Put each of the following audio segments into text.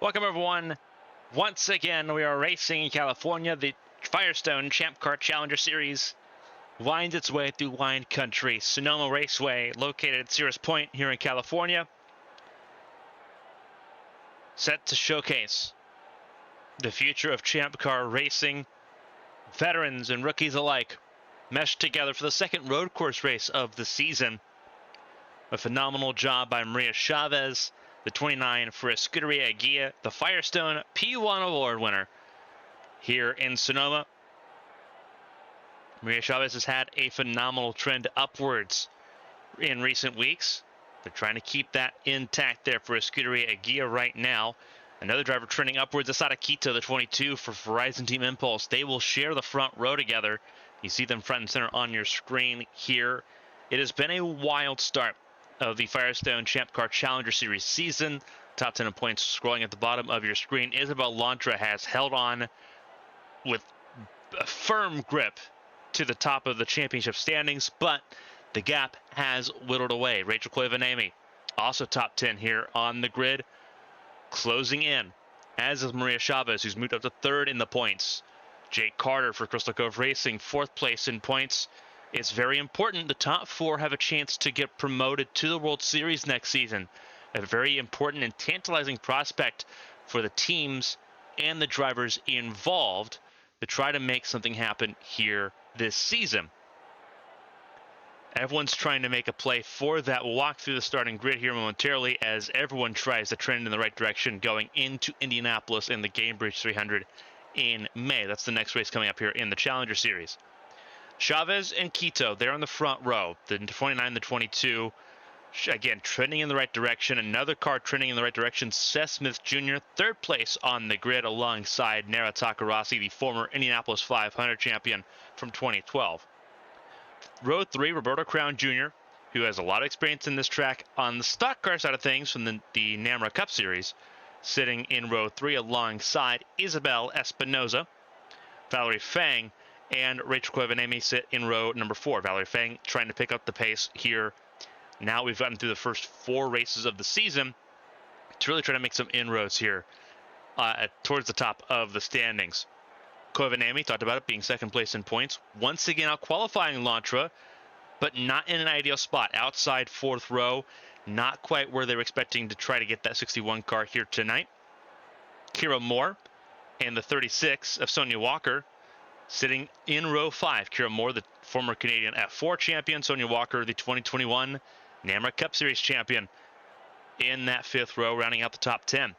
Welcome, everyone. Once again, we are racing in California. The Firestone Champ Car Challenger Series winds its way through wine country. Sonoma Raceway, located at Sears Point here in California, set to showcase the future of Champ Car racing. Veterans and rookies alike meshed together for the second road course race of the season. A phenomenal job by Maria Chavez, the 29 for Escuderia Guia, the Firestone P1 Award winner here in Sonoma. Maria Chavez has had a phenomenal trend upwards in recent weeks. They're trying to keep that intact there for Escuderia Guia right now. Another driver trending upwards, Asada Quito, the 22 for Verizon Team Impulse. They will share the front row together. You see them front and center on your screen here. It has been a wild start of the Firestone Champ Car Challenger Series season. Top 10 points scrolling at the bottom of your screen. Isabel Lantra has held on with a firm grip to the top of the championship standings, but the gap has whittled away. Rachel Koivanemi, also top 10 here on the grid, closing in, as is Maria Chavez, who's moved up to third in the points. Jake Carter for Crystal Cove Racing, fourth place in points. It's very important the top four have a chance to get promoted to the World Series next season. A very important and tantalizing prospect for the teams and the drivers involved to try to make something happen here this season. Everyone's trying to make a play for that. We'll walk through the starting grid here momentarily as everyone tries to trend in the right direction going into Indianapolis in the Gamebridge 300 in May. That's the next race coming up here in the Challenger Series. Chavez and Quito, they're on the front row. The 29, the 22, again, trending in the right direction. Another car trending in the right direction, Seth Smith Jr., third place on the grid alongside Nara Takarasi, the former Indianapolis 500 champion from 2012. Row 3, Roberto Crown Jr., who has a lot of experience in this track on the stock car side of things from the NAMRA Cup Series, sitting in row 3 alongside Isabel Espinoza. Valerie Fang and Rachel Koivanemi sit in row number 4. Valerie Fang trying to pick up the pace here. Now we've gotten through the first 4 races of the season to really try to make some inroads here towards the top of the standings. Koivanemi, talked about it, being second place in points. Once again out qualifying Lantra, but not in an ideal spot. Outside 4th row, not quite where they were expecting to try to get that 61 car here tonight. Kira Moore and the 36 of Sonia Walker sitting in row 5. Kira Moore, the former Canadian F4 champion. Sonia Walker, the 2021 NAMRA Cup Series champion, in that 5th row, rounding out the top 10.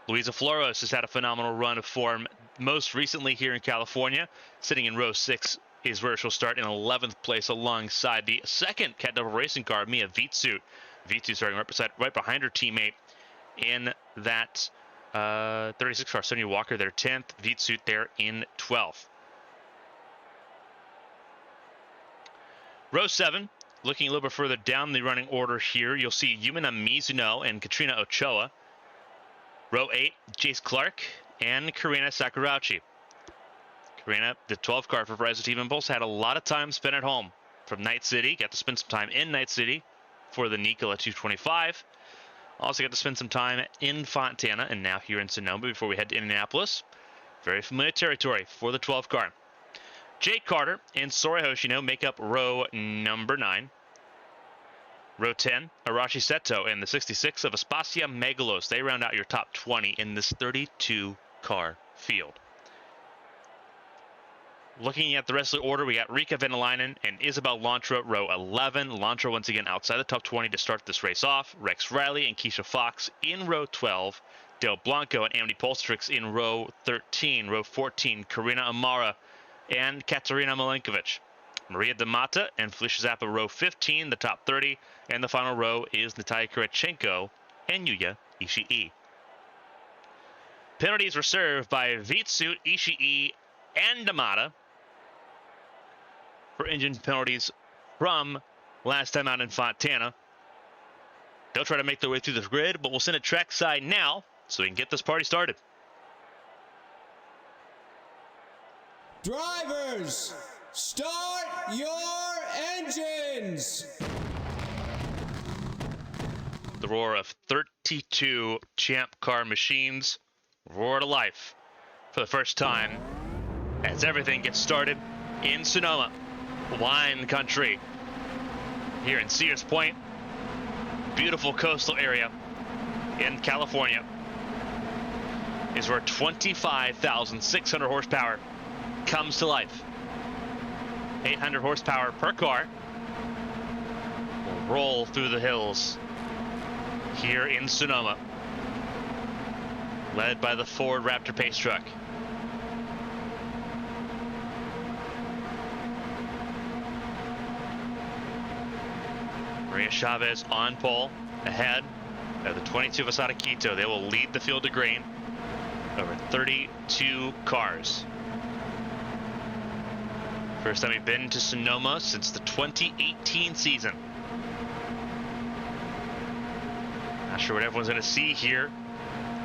Luisa Flores has had a phenomenal run of form, most recently here in California. Sitting in row 6 is where she'll start in 11th place alongside the second Cat Double Racing car, Mia Vitsut. Vitsut starting right behind her teammate in that 36 car. Sonia Walker there 10th, Vitsut there in 12th. Row 7, looking a little bit further down the running order here, you'll see Yumina Mizuno and Katrina Ochoa. Row 8, Jace Clark and Karina Sakurauchi. Karina, the 12 car for Verizon Team Impulse, had a lot of time spent at home from Night City. Got to spend some time in Night City for the Nikola 225. Also got to spend some time in Fontana and now here in Sonoma before we head to Indianapolis. Very familiar territory for the 12 car. Jake Carter and Sora Hoshino make up row number 9. Row 10, Arashi Seto and the 66 of Aspasia Megalos. They round out your top 20 in this 32-car field. Looking at the rest of the order, we got Rika Venalainen and Isabel Lantra, row 11. Lantra once again outside the top 20 to start this race off. Rex Riley and Keisha Fox in row 12. Del Blanco and Amity Polstrix in row 13. Row 14, Karina Amara and Katerina Milenkovic. Maria Damata and Felicia Zappa, row 15, the top 30. And the final row is Natalia Kirichenko and Yuya Ishii. Penalties were served by Vitsut, Ishii, and Damata for engine penalties from last time out in Fontana. They'll try to make their way through the grid, but we'll send it trackside now so we can get this party started. Drivers, start your engines! The roar of 32 champ car machines roar to life for the first time as everything gets started in Sonoma, wine country, here in Sears Point, beautiful coastal area in California, is where 25,600 horsepower comes to life. 800 horsepower per car will roll through the hills here in Sonoma, led by the Ford Raptor pace truck. Maria Chavez on pole, ahead of the 22 Vasada Quito. They will lead the field to green over 32 cars. First time we've been to Sonoma since the 2018 season. Not sure what everyone's going to see here,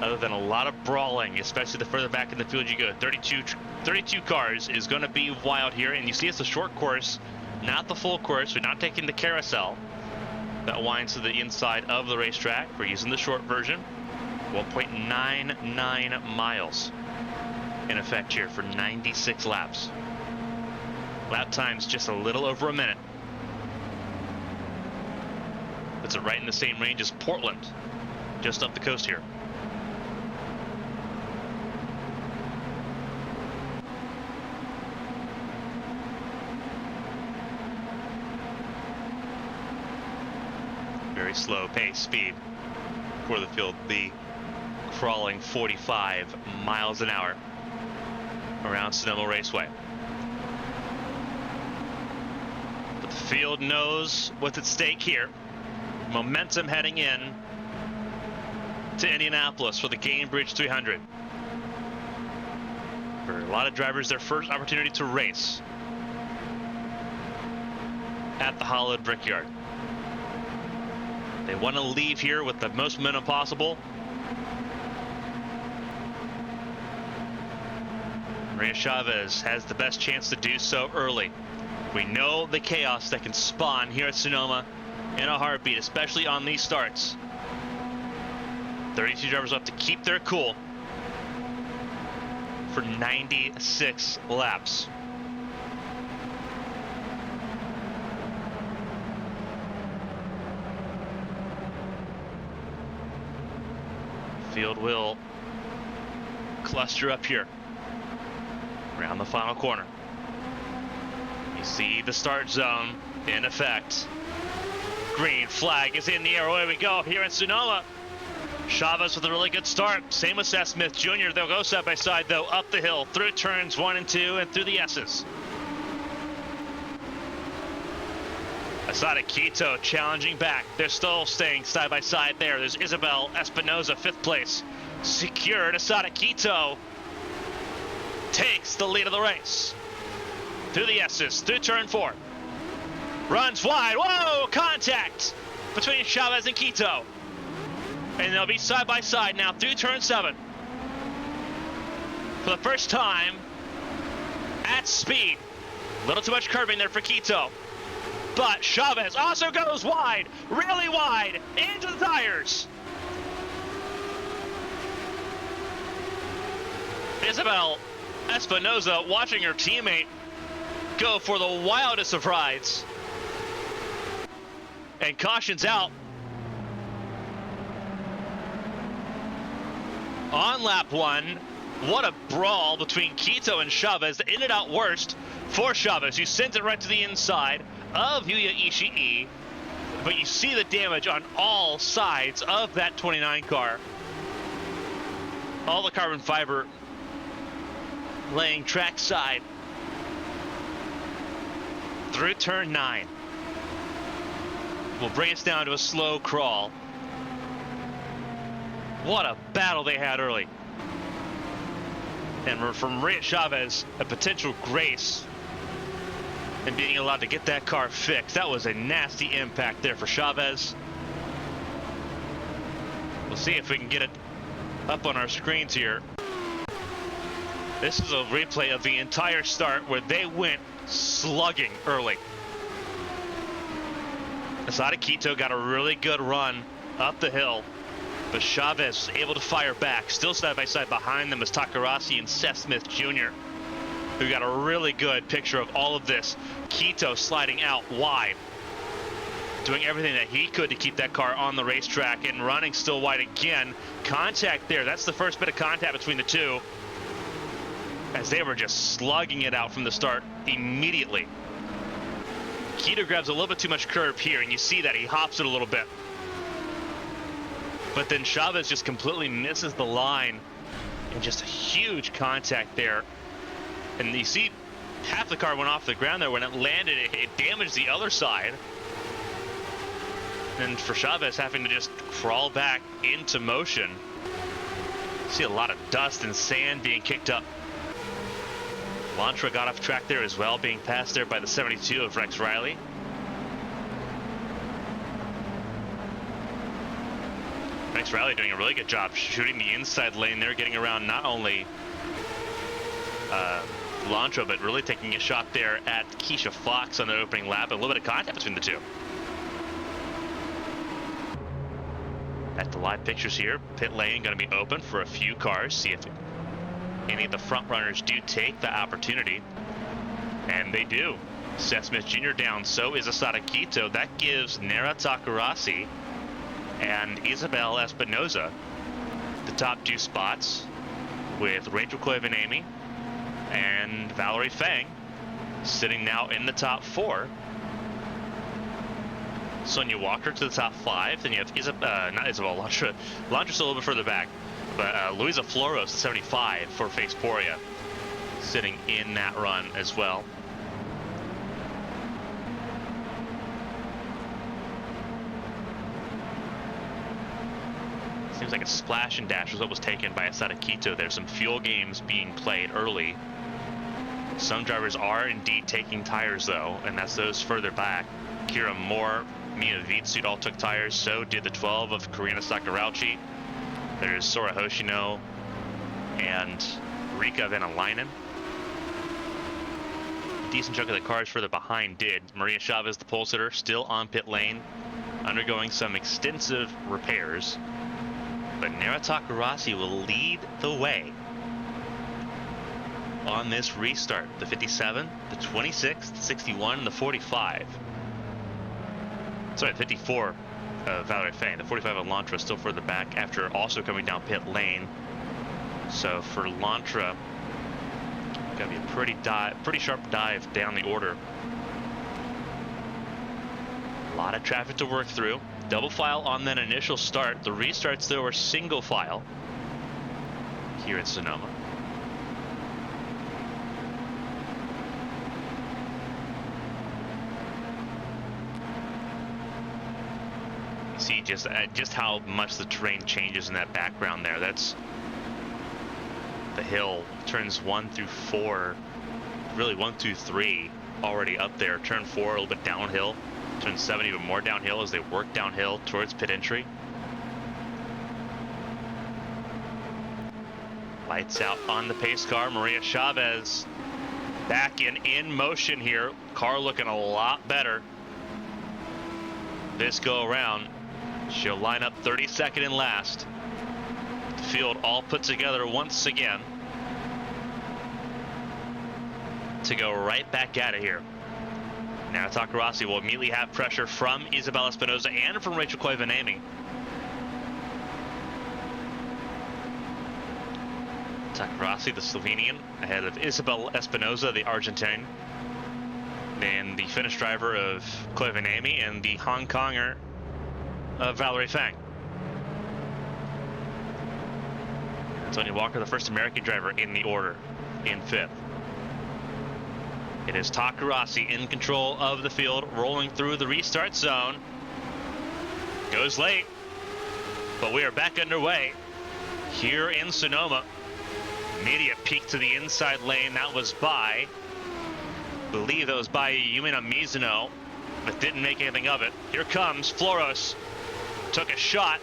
other than a lot of brawling, especially the further back in the field you go. 32 cars is going to be wild here, and you see it's a short course, not the full course. We're not taking the carousel that winds to the inside of the racetrack. We're using the short version. 1.99 miles in effect here for 96 laps. Lap time's just a little over a minute. Puts it right in the same range as Portland, just up the coast here. Very slow pace speed for the field. The crawling 45 miles an hour around Sonoma Raceway. But the field knows what's at stake here. Momentum heading in to Indianapolis for the Cambridge 300. For a lot of drivers, their first opportunity to race at the hollowed Brickyard. They want to leave here with the most momentum possible. Maria Chavez has the best chance to do so early. We know the chaos that can spawn here at Sonoma in a heartbeat, especially on these starts. 32 drivers will have to keep their cool for 96 laps. Field will cluster up here around the final corner. You see the start zone in effect. Green flag is in the air. Away we go here in Sonoma. Chavez with a really good start. Same with Seth Smith Jr. They'll go side by side though, up the hill through turns 1 and 2 and through the S's. Asada Quito challenging back. They're still staying side by side there. There's Isabel Espinoza, 5th place. Secured. Asada Quito takes the lead of the race. Through the S's, through turn 4. Runs wide. Whoa! Contact between Chavez and Quito. And they'll be side by side now through turn 7. For the first time at speed. A little too much curving there for Quito. But Chavez also goes wide, really wide, into the tires. Isabel Espinoza watching her teammate go for the wildest of rides. And cautions out on lap 1. What a brawl between Quito and Chavez that ended out worst for Chavez, who sent it right to the inside of Yuya Ishii. But you see the damage on all sides of that 29 car. All the carbon fiber laying trackside through turn 9. Will bring us down to a slow crawl. What a battle they had early. And from Maria Chavez, a potential grace and being allowed to get that car fixed. That was a nasty impact there for Chavez. We'll see if we can get it up on our screens here. This is a replay of the entire start where they went slugging early. Asada Quito got a really good run up the hill. But Chavez able to fire back. Still side by side behind them is Takarasi and Seth Smith Jr., who got a really good picture of all of this. Quito sliding out wide, doing everything that he could to keep that car on the racetrack, and running still wide again. Contact there. That's the first bit of contact between the two, as they were just slugging it out from the start immediately. Quito grabs a little bit too much curb here, and you see that he hops it a little bit. But then Chavez just completely misses the line, and just a huge contact there. And you see half the car went off the ground there. When it landed, it damaged the other side. And for Chavez having to just crawl back into motion. See a lot of dust and sand being kicked up. Lantra got off track there as well, being passed there by the 72 of Rex Riley. Rex Riley doing a really good job shooting the inside lane there, getting around not only Lantra, but really taking a shot there at Keisha Fox on the opening lap. A little bit of contact between the two. At the live pictures here, pit lane going to be open for a few cars. See if any of the front runners do take the opportunity. And they do. Seth Smith Jr. down, so is Asada Quito. That gives Nera Takarasi and Isabel Espinoza the top two spots, with Rachel Clevenamy and Valerie Fang sitting now in the top four. Sonia Walker to the top five. Then you have not Isabel, Lantra's a little bit further back, but Luisa Floros, 75 for Faceporia, sitting in that run as well. Seems like a splash and dash was what was taken by Asada Quito. There's some fuel games being played early. Some drivers are indeed taking tires though, and that's those further back. Kira Moore, Mia Vitsut all took tires. So did the 12 of Karina Sakurauchi. There's Sora Hoshino and Rika Venalainen. A decent chunk of the cars further behind did. Maria Chavez, the pole sitter, still on pit lane, undergoing some extensive repairs. But Nera Takarasi will lead the way on this restart. The 57, the 26, the 61, and the 45. Sorry, the 54 of Valerie Fang. The 45 of Lantra still further back after also coming down pit lane. So for Lantra, gotta be a pretty sharp dive down the order. A lot of traffic to work through. Double file on that initial start. The restarts though are single file here at Sonoma. You see just how much the terrain changes in that background there. That's the hill. Turns 1 through 4, really 1 through 3 already up there. Turn 4 a little bit downhill. Turn 7 even more downhill as they work downhill towards pit entry. Lights out on the pace car. Maria Chavez back in motion here. Car looking a lot better this go around. She'll line up 32nd and last. The field all put together once again to go right back at it here. Now Takarasi will immediately have pressure from Isabel Espinoza and from Rachel Clevenamy. Takarasi, the Slovenian, ahead of Isabel Espinoza, the Argentine. Then the Finnish driver of Clevenamy and the Hong Konger of Valerie Fang. Sonia Walker, the first American driver in the order, in 5th. It is Takarasi in control of the field, rolling through the restart zone. Goes late, but we are back underway here in Sonoma. Immediate peek to the inside lane. That was by, I believe that was by Yumina Mizuno, but didn't make anything of it. Here comes Floros. Took a shot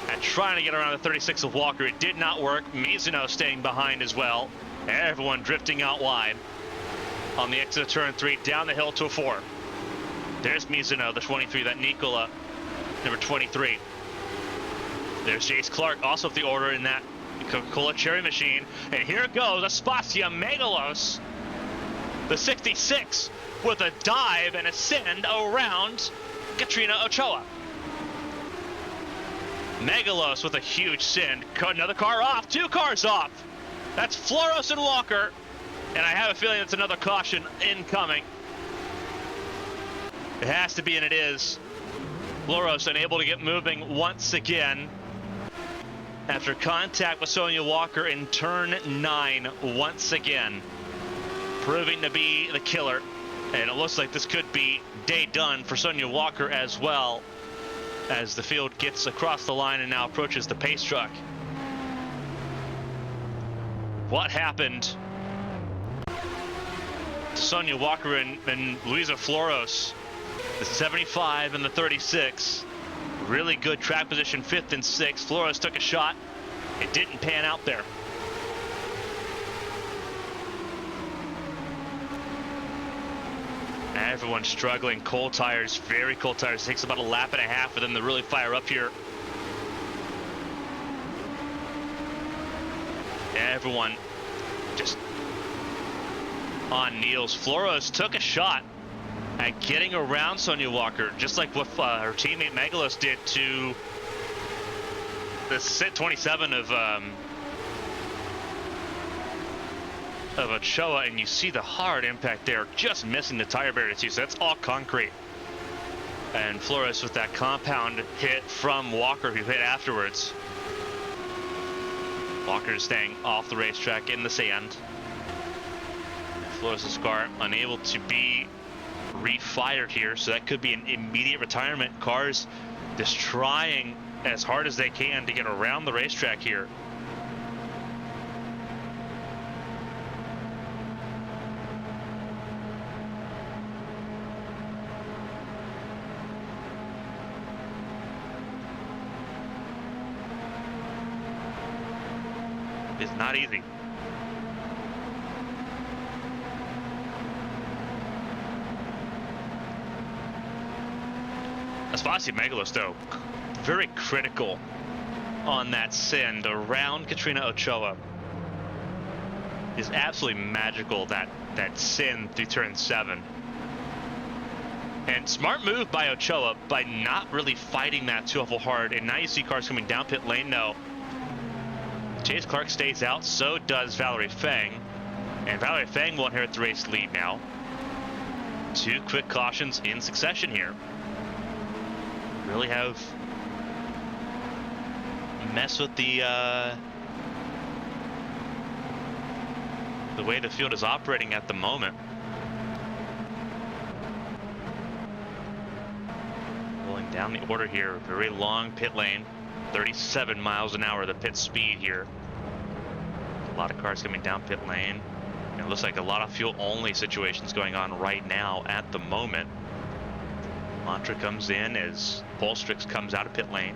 at trying to get around the 36 of Walker. It did not work. Mizuno staying behind as well. Everyone drifting out wide on the exit of turn 3, down the hill to a 4. There's Mizuno, the 23, that Nicola, number 23. There's Jace Clark also with the order in that Coca-Cola cherry machine. And here goes Aspasia Megalos, the 66, with a dive and ascend around Katrina Ochoa. Megalos with a huge send. Another car off, 2 cars off. That's Floros and Walker. And I have a feeling it's another caution incoming. It has to be, and it is. Floros unable to get moving once again after contact with Sonia Walker in turn 9 once again, proving to be the killer. And it looks like this could be day done for Sonia Walker as well, as the field gets across the line and now approaches the pace truck. What happened to Sonia Walker and Luisa Floros? The 75 and the 36. Really good track position, 5th and 6th. Floros took a shot. It didn't pan out there. Everyone's struggling. Cold tires, very cold tires. It takes about a lap and a half for them to really fire up here. Everyone just on Niels. Floros took a shot at getting around Sonia Walker, just like what her teammate Megalos did to the sit 27 of Ochoa, and you see the hard impact there, just missing the tire barrier too. So that's all concrete. And Floros with that compound hit from Walker, who hit afterwards. Walker staying off the racetrack in the sand. Floros' car unable to be refired here, so that could be an immediate retirement. Cars just trying as hard as they can to get around the racetrack here. It's not easy. Aspasia Megalos, though, very critical on that send around Katrina Ochoa. Is absolutely magical, that send through turn 7. And smart move by Ochoa by not really fighting that too awful hard. And now you see cars coming down pit lane. No. Chase Clark stays out, so does Valerie Fang. And Valerie Fang will inherit the race lead now. 2 quick cautions in succession here. Really have messed with the way the field is operating at the moment. Rolling down the order here, very long pit lane, 37 miles an hour, the pit speed here. A lot of cars coming down pit lane. It looks like a lot of fuel only situations going on right now at the moment. Mantra comes in as Polstrix comes out of pit lane.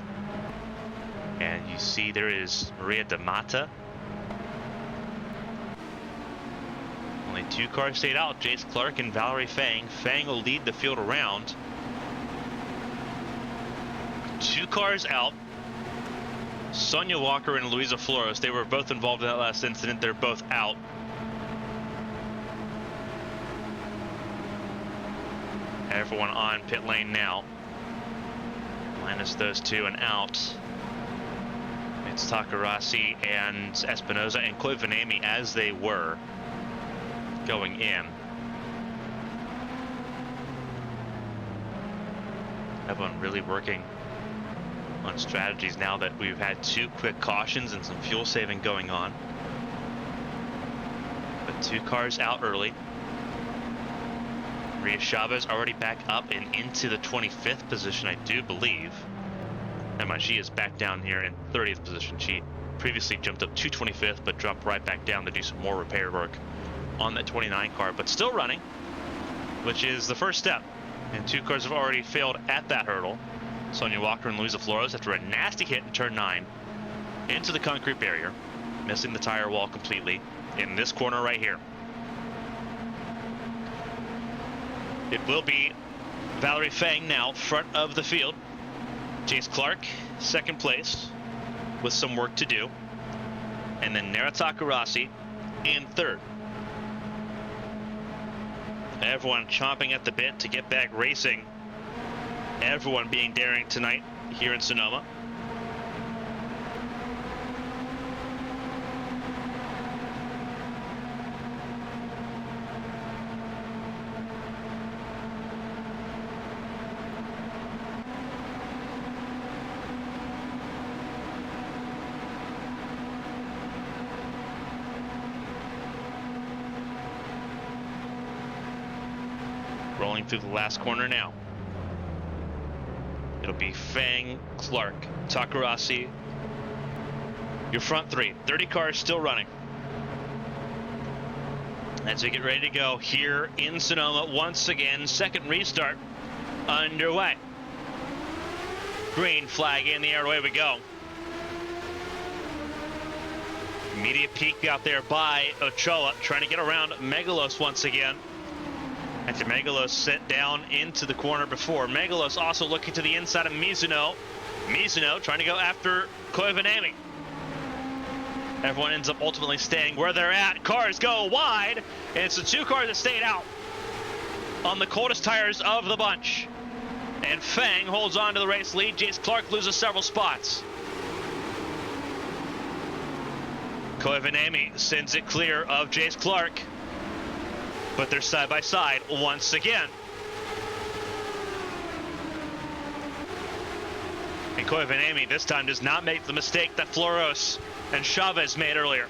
And you see there is Maria de Mata. Only 2 cars stayed out, Jace Clark and Valerie Fang. Fang will lead the field around. 2 cars out. Sonia Walker and Luisa Floros, they were both involved in that last incident. They're both out. Everyone on pit lane now. Minus those 2 and out. It's Takarasi and Espinoza and Chloe Vanami as they were going in. Everyone really working on strategies now that we've had 2 quick cautions and some fuel saving going on. But 2 cars out early. Maria Chavez already back up and into the 25th position, I do believe. And she is back down here in 30th position. She previously jumped up to 25th, but dropped right back down to do some more repair work on that 29 car, but still running, which is the first step. And 2 cars have already failed at that hurdle. Sonia Walker and Luisa Floros after a nasty hit in turn 9 into the concrete barrier, missing the tire wall completely in this corner right here. It will be Valerie Fang now, front of the field. Jace Clark, 2nd place. with some work to do. And then Narataka Rossi in third. Everyone chomping at the bit to get back racing. Everyone being daring tonight here in Sonoma. Rolling through the last corner now. It'll be Fang, Clark, Takarasi. Your front three. 30 cars still running. As we get ready to go here in Sonoma once again, second restart underway. Green flag in the air, away we go. Immediate peek out there by Ochoa, trying to get around Megalos once again. After Megalos sent down into the corner before. Megalos also looking to the inside of Mizuno. Mizuno trying to go after Koivanami. Everyone ends up ultimately staying where they're at. Cars go wide, and it's the two cars that stayed out on the coldest tires of the bunch. And Fang holds on to the race lead. Jace Clark loses several spots. Koivanami sends it clear of Jace Clark. But they're side by side once again. And Koivanami this time does not make the mistake that Floros and Chavez made earlier.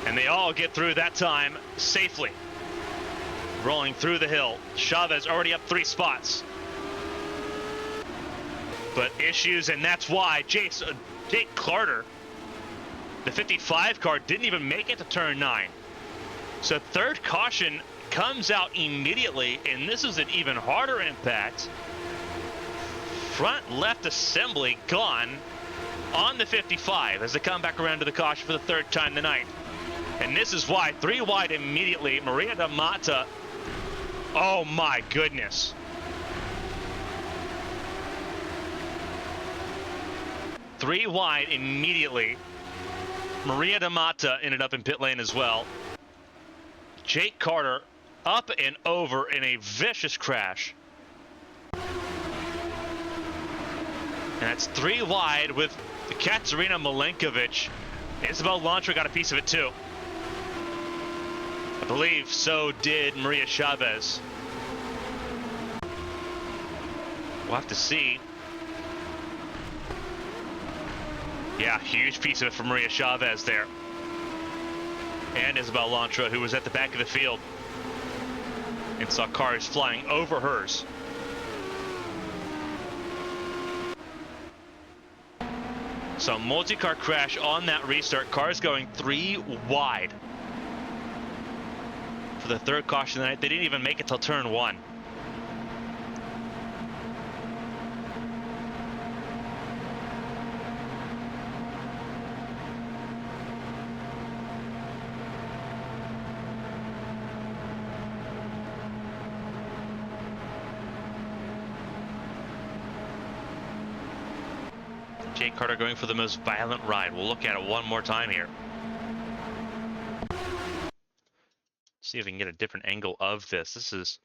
And they all get through that time safely. Rolling through the hill. Chavez already up 3 spots. But issues, and that's why Jake Carter, the 55 car, didn't even make it to turn 9. So third caution comes out immediately, and this is an even harder impact. Front left assembly gone on the 55 as they come back around to the caution for the third time tonight. And this is why 3 wide immediately. Maria da Mata, oh my goodness. 3 wide immediately. Maria da Mata ended up in pit lane as well. Jake Carter up and over in a vicious crash. And that's 3 wide with Katerina Milenkovic. Isabel Lantra got a piece of it too. I believe so did Maria Chavez. We'll have to see. Yeah, huge piece of it for Maria Chavez there. And Isabel Lantra, who was at the back of the field and saw cars flying over hers. So multi-car crash on that restart. Cars going 3 wide for the third caution of the night. They didn't even make it till turn 1. Jake Carter going for the most violent ride. We'll look at it one more time here. See if we can get a different angle of this. This is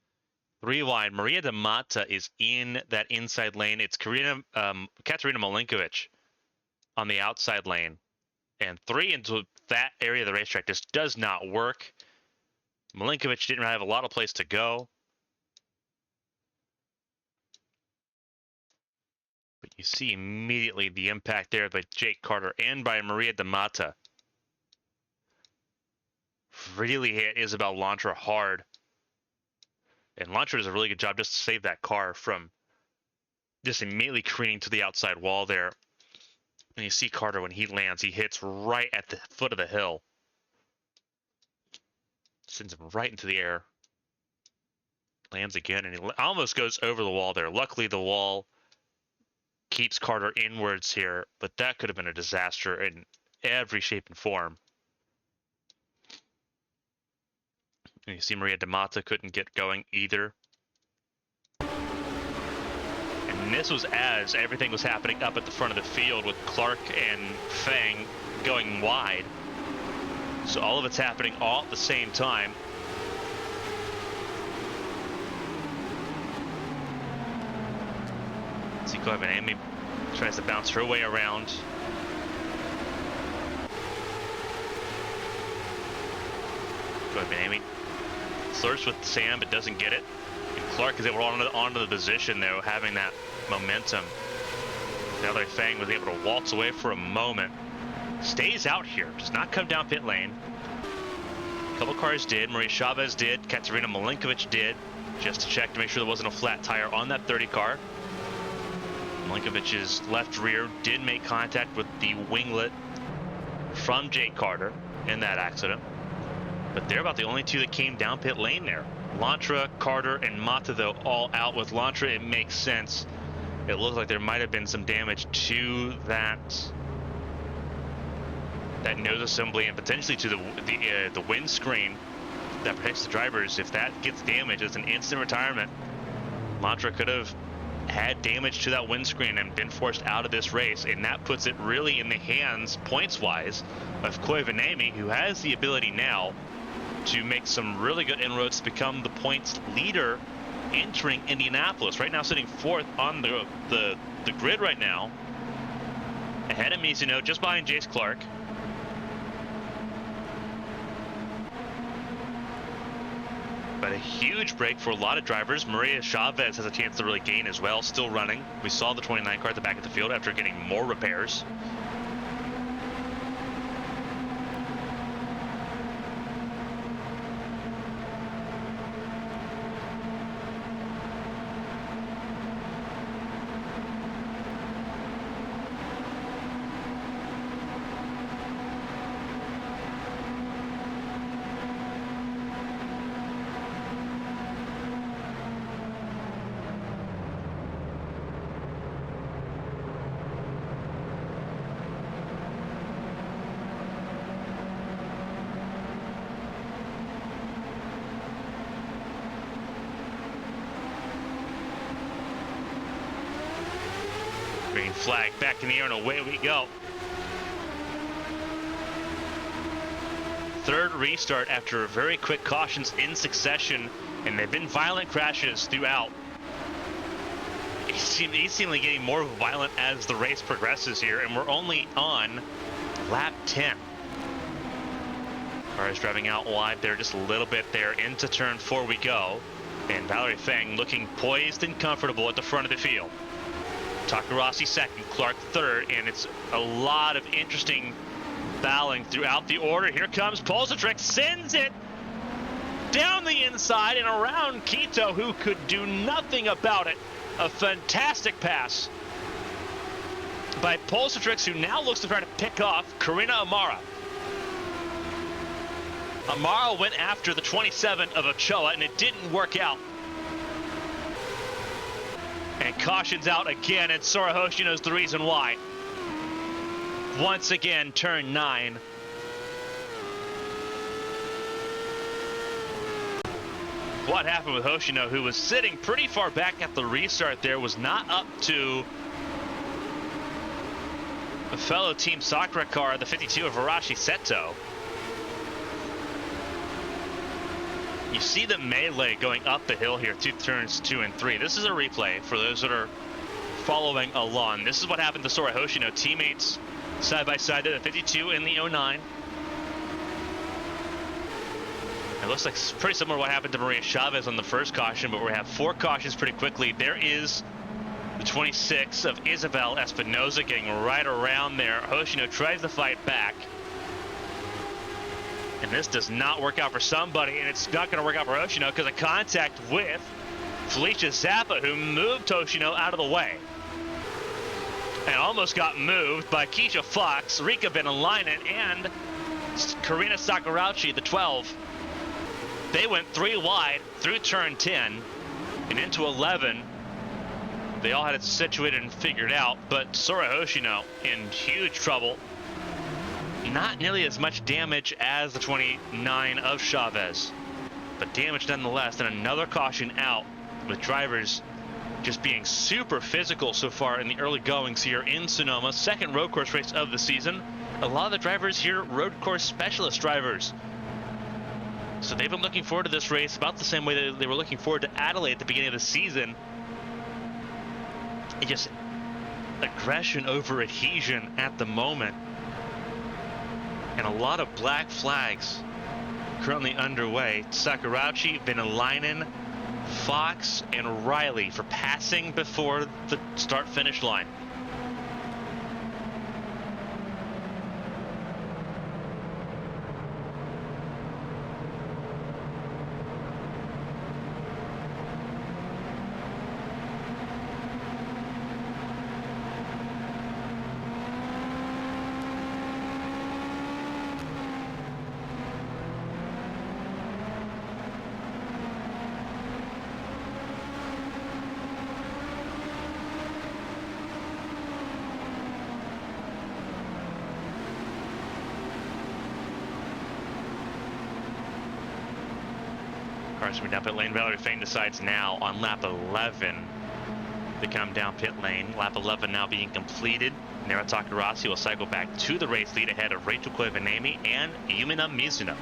3 wide. Maria da Mata is in that inside lane. It's Katerina Milenkovic on the outside lane. And 3 into that area of the racetrack just does not work. Milenkovic didn't have a lot of place to go. But you see immediately the impact there by Jake Carter and by Maria da Mata. Really hit Isabel Lantra hard. And Lantra does a really good job just to save that car from just immediately careening to the outside wall there. And you see Carter, when he lands, he hits right at the foot of the hill. Sends him right into the air. Lands again, and he almost goes over the wall there. Luckily, the wall keeps Carter inwards here, but that could have been a disaster in every shape and form. And you see Maria da Mata couldn't get going either. And And this was as everything was happening up at the front of the field with Clark and Fang going wide. So all of it's happening all at the same time. See Carmen, Amy tries to bounce her way around. Carmen, Amy flirts with Sam but doesn't get it. And Clark is able to onto the position though, having that momentum. Now that Fang was able to waltz away for a moment. Stays out here, does not come down pit lane. A couple cars did, Maria Chavez did, Katerina Milinkovic did, just to check to make sure there wasn't a flat tire on that 30 car. Milinkovic's left rear did make contact with the winglet from Jake Carter in that accident. But they're about the only two that came down pit lane there. Lantra, Carter, and Mata, though, all out. With Lantra, it makes sense. It looks like there might have been some damage to that nose assembly and potentially to the windscreen that protects the drivers. If that gets damaged, it's an instant retirement. Lantra could have had damage to that windscreen and been forced out of this race, and that puts it really in the hands, points-wise, of Koivu, who has the ability now to make some really good inroads to become the points leader entering Indianapolis. Right now sitting fourth on the grid right now. Ahead of Mizuno, just behind Jace Clark. But a huge break for a lot of drivers. Maria Chavez has a chance to really gain as well, still running. We saw the 29 car at the back of the field after getting more repairs. Green flag back in the air and away we go. Third restart after very quick cautions in succession, and they've been violent crashes throughout. He's seemingly getting more violent as the race progresses here, and we're only on lap 10. Cars driving out wide there just a little bit there. Into turn 4 we go, and Valerie Fang looking poised and comfortable at the front of the field. Takarasi second, Clark third, and it's a lot of interesting battling throughout the order. Here comes Polsatrek, sends it down the inside and around Quito, who could do nothing about it. A fantastic pass by Polsatrek, who now looks to try to pick off Karina Amara. Amara went after the 27 of Ochoa, and it didn't work out. And cautions out again, and Sora Hoshino's the reason why. Once again, turn 9. What happened with Hoshino, who was sitting pretty far back at the restart there, was not up to a fellow Team Sakura car, the 52 of Arashi Seto. You see the melee going up the hill here to turns 2 and 3. This is a replay for those that are following along. This is what happened to Sora Hoshino. Teammates side by side there, the 52 and the 09. It looks like pretty similar to what happened to Maria Chavez on the first caution, but we have 4 cautions pretty quickly. There is the 26 of Isabel Espinoza getting right around there. Hoshino tries to fight back. And this does not work out for somebody, and it's not going to work out for Hoshino because of contact with Felicia Zappa, who moved Hoshino out of the way. And almost got moved by Keisha Fox, Rika Benalainen, and Karina Sakurauchi, the 12. They went 3 wide through turn 10 and into 11. They all had it situated and figured out, but Sora Hoshino in huge trouble. Not nearly as much damage as the 29 of Chavez, but damage nonetheless, and another caution out with drivers just being super physical so far in the early goings here in Sonoma. Second road course race of the season. A lot of the drivers here, road course specialist drivers. So they've been looking forward to this race about the same way that they were looking forward to Adelaide at the beginning of the season. It just aggression over adhesion at the moment. And a lot of black flags currently underway. Sakurauchi, Venalainen, Fox, and Riley for passing before the start-finish line. Cars coming down pit lane. Valerie Fain decides now on lap 11 to come down pit lane. Lap 11 now being completed. Nara Takarasi will cycle back to the race lead ahead of Rachel Koivanemi and Yumina Mizuno.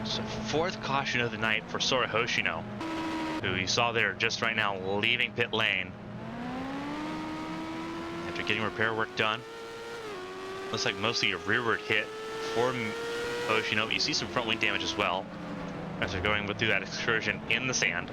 So fourth caution of the night for Sora Hoshino, who you saw there just right now leaving pit lane after getting repair work done. Looks like mostly a rearward hit for Hoshino, but you see some front wing damage as well as they're going through that excursion in the sand.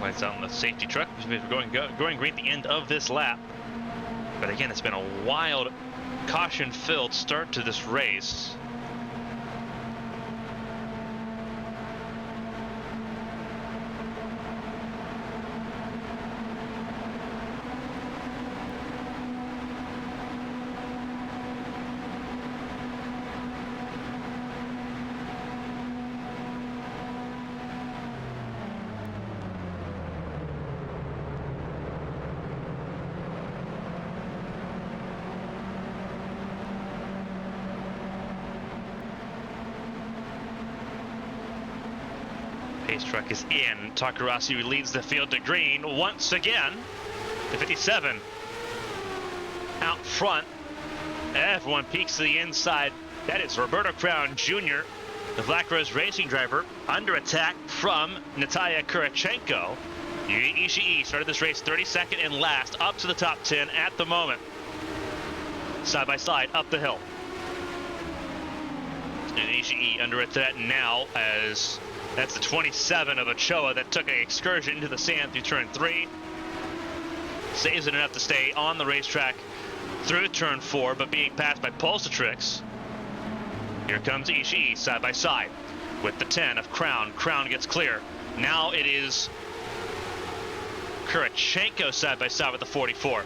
Lights out on the safety truck. We're going green at the end of this lap. But again, it's been a wild, caution-filled start to this race. Pace truck is in. Takarasi leads the field to green once again. The 57 out front. Everyone peeks to the inside. That is Roberto Crown Jr., the Black Rose Racing driver, under attack from Natalia Kurachenko. Yuri Ishii started this race 32nd and last, up to the top 10 at the moment. Side by side, up the hill. And Ishii under attack now, as that's the 27 of Ochoa that took an excursion into the sand through turn 3. Saves it enough to stay on the racetrack through turn 4, but being passed by Pulsatrix. Here comes Ishii side by side with the 10 of Crown. Crown gets clear. Now it is Kurachenko side by side with the 44.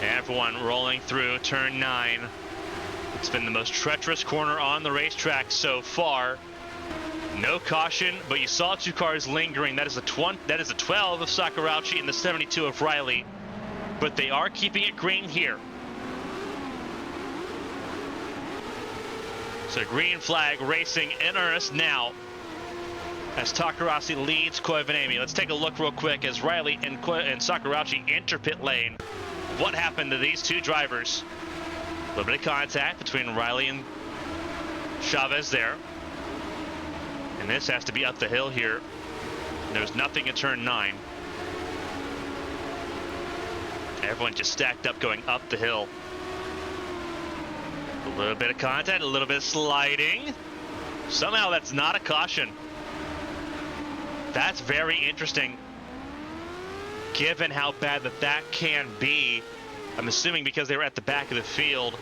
Everyone rolling through turn 9. It's been the most treacherous corner on the racetrack so far. No caution, but you saw 2 cars lingering. That is a 12 of Sakurauchi and the 72 of Riley. But they are keeping it green here. So green flag racing in earnest now as Takarasi leads Koivanemi. Let's take a look real quick as Riley and Sakurauchi enter pit lane. What happened to these 2 drivers? A little bit of contact between Riley and Chavez there. And this has to be up the hill here. There's nothing at turn 9. Everyone just stacked up going up the hill. A little bit of contact, a little bit of sliding. Somehow that's not a caution. That's very interesting, given how bad that can be. I'm assuming because they were at the back of the field,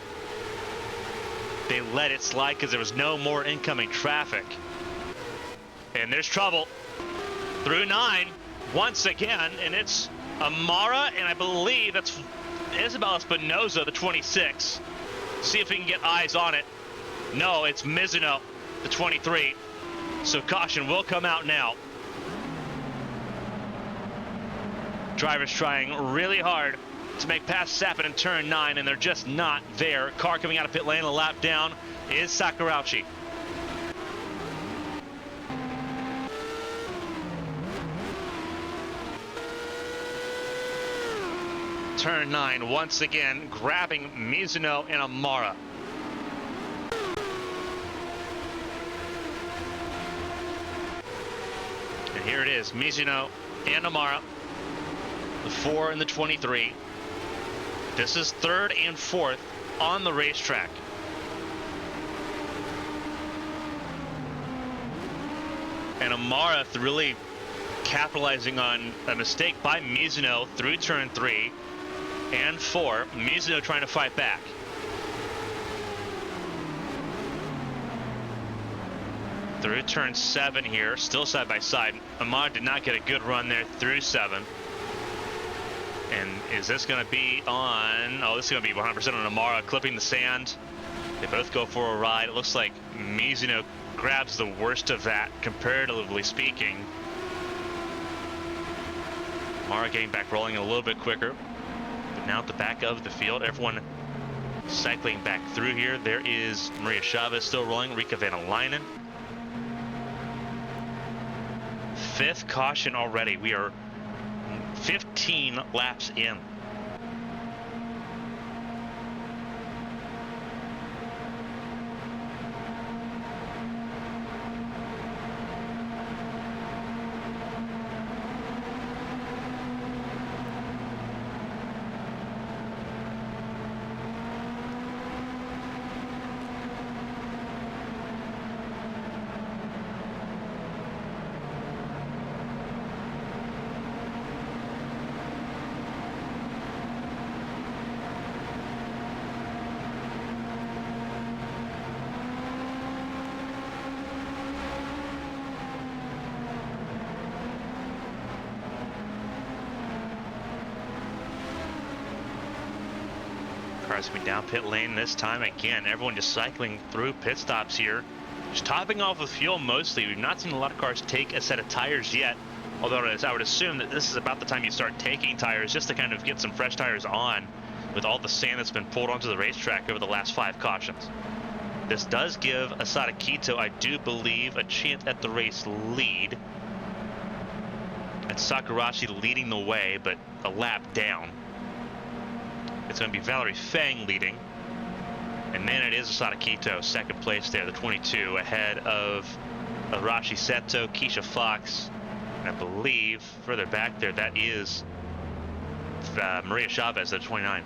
they let it slide because there was no more incoming traffic. And there's trouble through 9 once again, and it's Amara, and I believe that's Isabel Espinoza, the 26. See if we can get eyes on it. No, it's Mizuno, the 23. So caution will come out now. Drivers trying really hard to make past Sappin in turn 9, and they're just not there. Car coming out of pit lane, a lap down is Sakurauchi. Turn 9 once again, grabbing Mizuno and Amara. And here it is, Mizuno and Amara, the 4 and the 23. This is 3rd and 4th on the racetrack. And Amara really capitalizing on a mistake by Mizuno through turn 3 and 4. Mizuno trying to fight back. Through turn 7 here, still side by side. Amara did not get a good run there through 7. And is this going to be on? Oh, this is going to be 100% on Amara, clipping the sand. They both go for a ride. It looks like Mizuno grabs the worst of that, comparatively speaking. Amara getting back rolling a little bit quicker. But now at the back of the field, everyone cycling back through here. There is Maria Chavez still rolling, Rika Vanalainen. 5th caution already. We are 15 laps in. Cars coming down pit lane this time again. Everyone just cycling through pit stops here. Just topping off with fuel mostly. We've not seen a lot of cars take a set of tires yet. Although I would assume that this is about the time you start taking tires just to kind of get some fresh tires on with all the sand that's been pulled onto the racetrack over the last 5 cautions. This does give Asada Kito, I do believe, a chance at the race lead. And Sakurauchi leading the way, but a lap down. It's going to be Valerie Fang leading. And then it is Asada Kito, 2nd place there, the 22, ahead of Arashi Seto, Keisha Fox. And I believe further back there, that is Maria Chavez, the 29.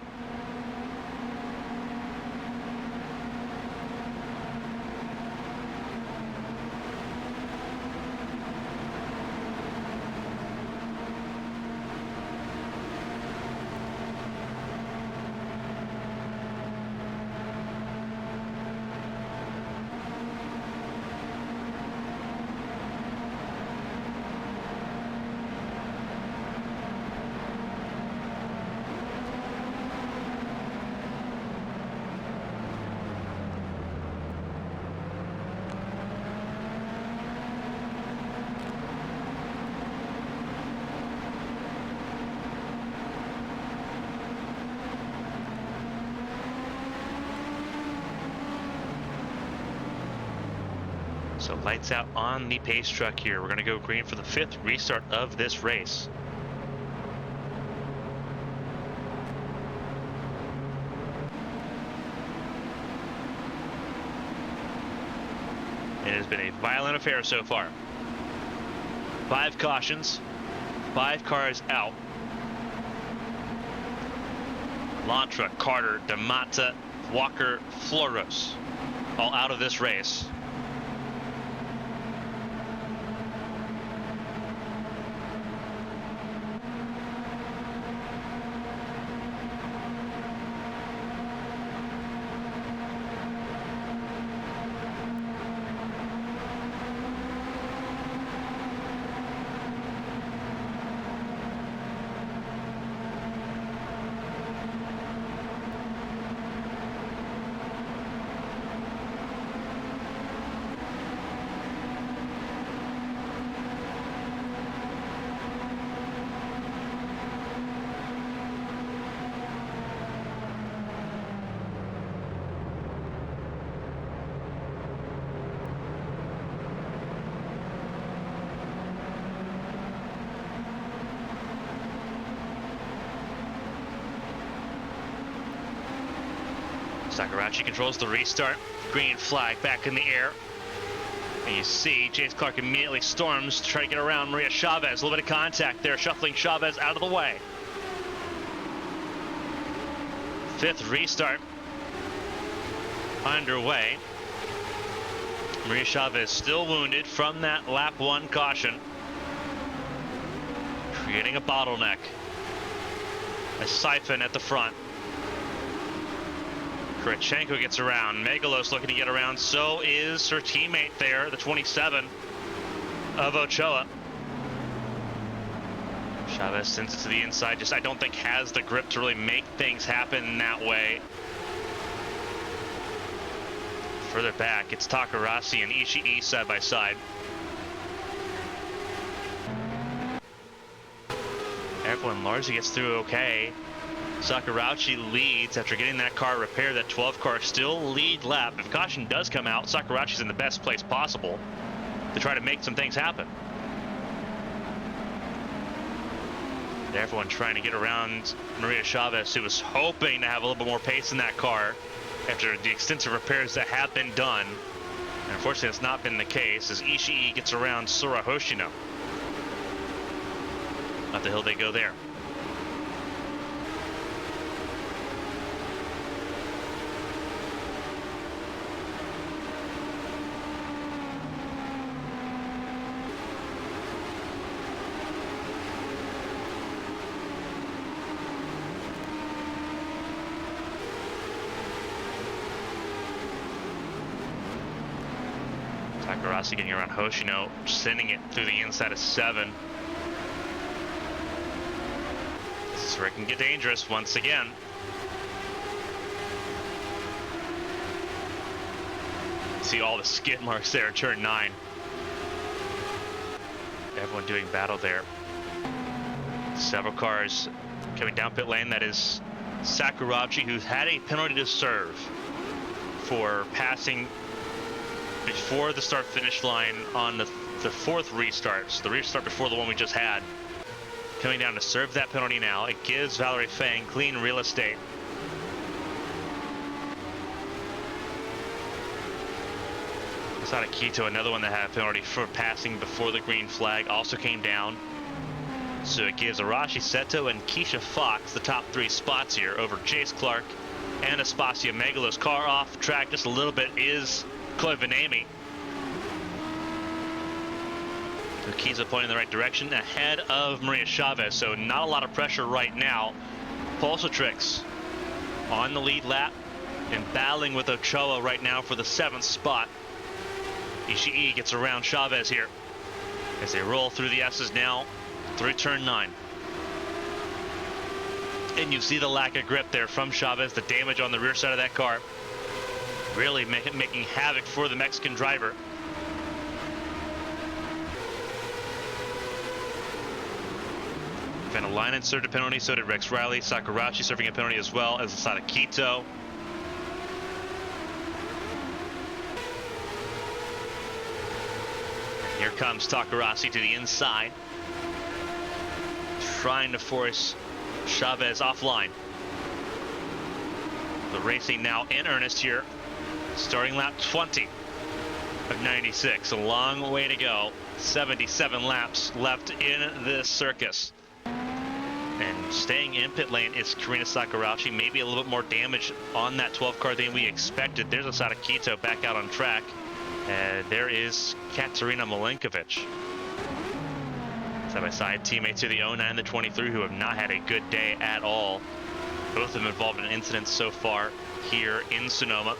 So lights out on the pace truck here. We're going to go green for the 5th restart of this race. It has been a violent affair so far. 5 cautions, 5 cars out. Lantra, Carter, D'Amata, Walker, Floros, all out of this race. Sakurachi controls the restart. Green flag back in the air. And you see James Clark immediately storms to try to get around Maria Chavez. A little bit of contact there, shuffling Chavez out of the way. 5th restart underway. Maria Chavez still wounded from that lap 1 caution, creating a bottleneck. A siphon at the front. Kurchenko gets around. Megalos looking to get around. So is her teammate there, the 27 of Ochoa. Chavez sends it to the inside. Just, I don't think, has the grip to really make things happen that way. Further back, it's Takarasi and Ishii side by side. Everyone largely gets through okay. Sakurachi leads after getting that car repaired. That 12 car still lead lap. If caution does come out, Sakurachi's in the best place possible to try to make some things happen. Everyone trying to get around Maria Chavez, who was hoping to have a little bit more pace in that car after the extensive repairs that have been done. And unfortunately, that's not been the case as Ishii gets around Sora Hoshino. Up the hill they go there. Takarasi getting around Hoshino, sending it through the inside of 7. This is where it can get dangerous once again. See all the skid marks there at turn 9. Everyone doing battle there. Several cars coming down pit lane. That is Sakurachi, who's had a penalty to serve for passing before the start finish line on the 4th restart. So the restart before the one we just had. Coming down to serve that penalty now. It gives Valerie Fang clean real estate. Asada Kito, another one that had a penalty for passing before the green flag, also came down. So it gives Arashi Seto and Keisha Fox the top 3 spots here over Jace Clark and Aspasia Megalos. Car off track just a little bit is Chloe Vanami. Kiza pointing in the right direction ahead of Maria Chavez, so not a lot of pressure right now. Pulsatrix on the lead lap and battling with Ochoa right now for the 7th spot. Ishii gets around Chavez here as they roll through the S's now through turn 9. And you see the lack of grip there from Chavez, the damage on the rear side of that car. Really making havoc for the Mexican driver. Venalainen served a penalty, so did Rex Riley. Sakurachi serving a penalty as well as Asada Kito. Here comes Takarasi to the inside, trying to force Chavez offline. The racing now in earnest here, starting lap 20 of 96. A long way to go. 77 laps left in this circus. And staying in pit lane is Karina Sakurachi. Maybe a little bit more damage on that 12 car than we expected. There's Asada Kito back out on track. And there is Katerina Milinkovic. Side-by-side teammates here, the 09 and the 23, who have not had a good day at all. Both of them involved in incidents so far here in Sonoma.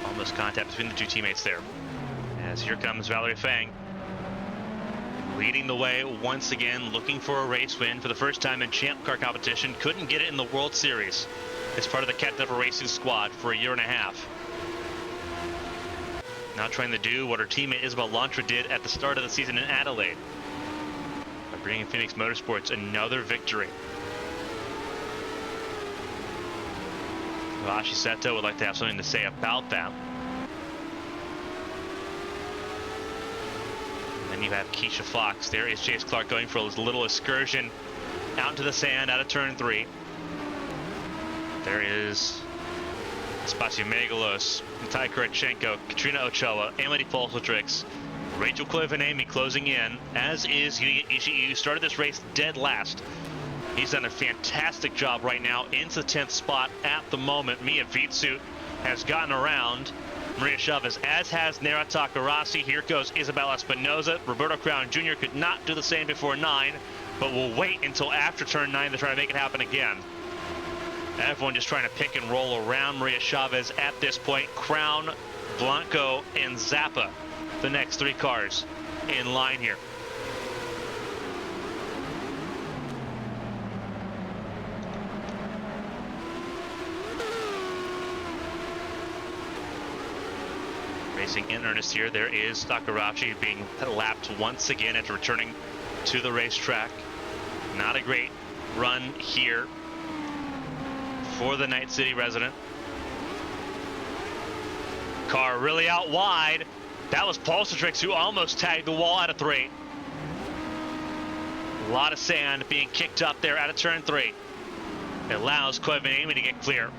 Almost contact between the two teammates there. As here comes Valerie Fang, leading the way once again, looking for a race win for the first time in Champ Car competition. Couldn't get it in the World Series as part of the Cat Devil Racing squad for a year and a half. Now trying to do what her teammate Isabel Lantra did at the start of the season in Adelaide, by bringing Phoenix Motorsports another victory. Vashi Seto would like to have something to say about that. And then you have Keisha Fox. There is Chase Clark going for a little excursion out into the sand out of turn 3. There is Spassio Megalos, Natai Kurachenko, Katrina Ochoa, Emily Polsotrix, Rachel Koivanemi closing in, as is Yuya Ishii, who started this race dead last. He's done a fantastic job right now into the 10th spot at the moment. Mia Vitsut has gotten around Maria Chavez, as has Nara Takarasi. Here goes Isabel Espinoza. Roberto Crown Jr. could not do the same before 9, but will wait until after turn 9 to try to make it happen again. Everyone just trying to pick and roll around Maria Chavez at this point. Crown, Blanco, and Zappa, the next 3 cars in line here. Racing in earnest here. There is Takarachi being lapped once again after returning to the racetrack. Not a great run here for the Night City resident. Car really out wide. That was Polsotrix, who almost tagged the wall out of 3. A lot of sand being kicked up there out of turn 3. It allows Koivanemi to get clear.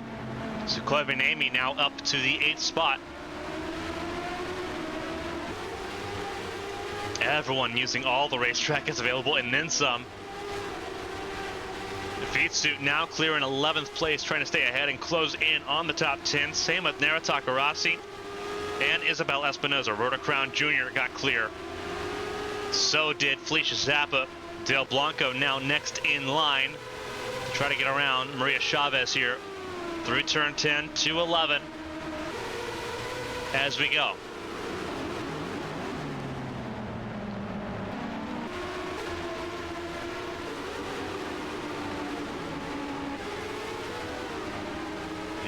So Koivanemi now up to the 8th spot. Everyone using all the racetrack is available and then some. Vitsut now clear in 11th place, trying to stay ahead and close in on the top 10. Same with Nara Takarasi and Isabel Espinoza. Roberto Crown Jr. got clear. So did Felicia Zappa. Del Blanco now next in line. Try to get around Maria Chavez here through turn 10 to 11 as we go.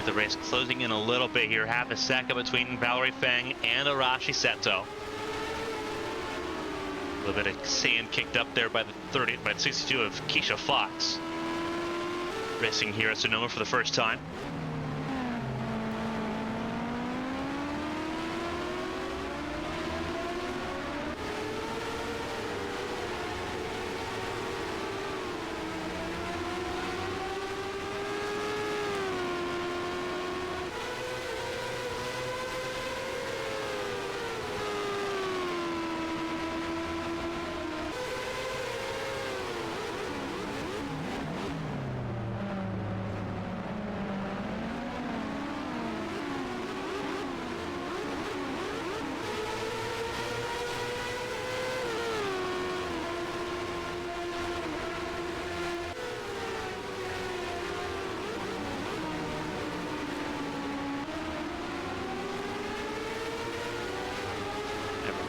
The race closing in a little bit here, half a second between Valerie Fang and Arashi Seto. A little bit of sand kicked up there by the 62 of Keisha Fox. Racing here at Sonoma for the first time.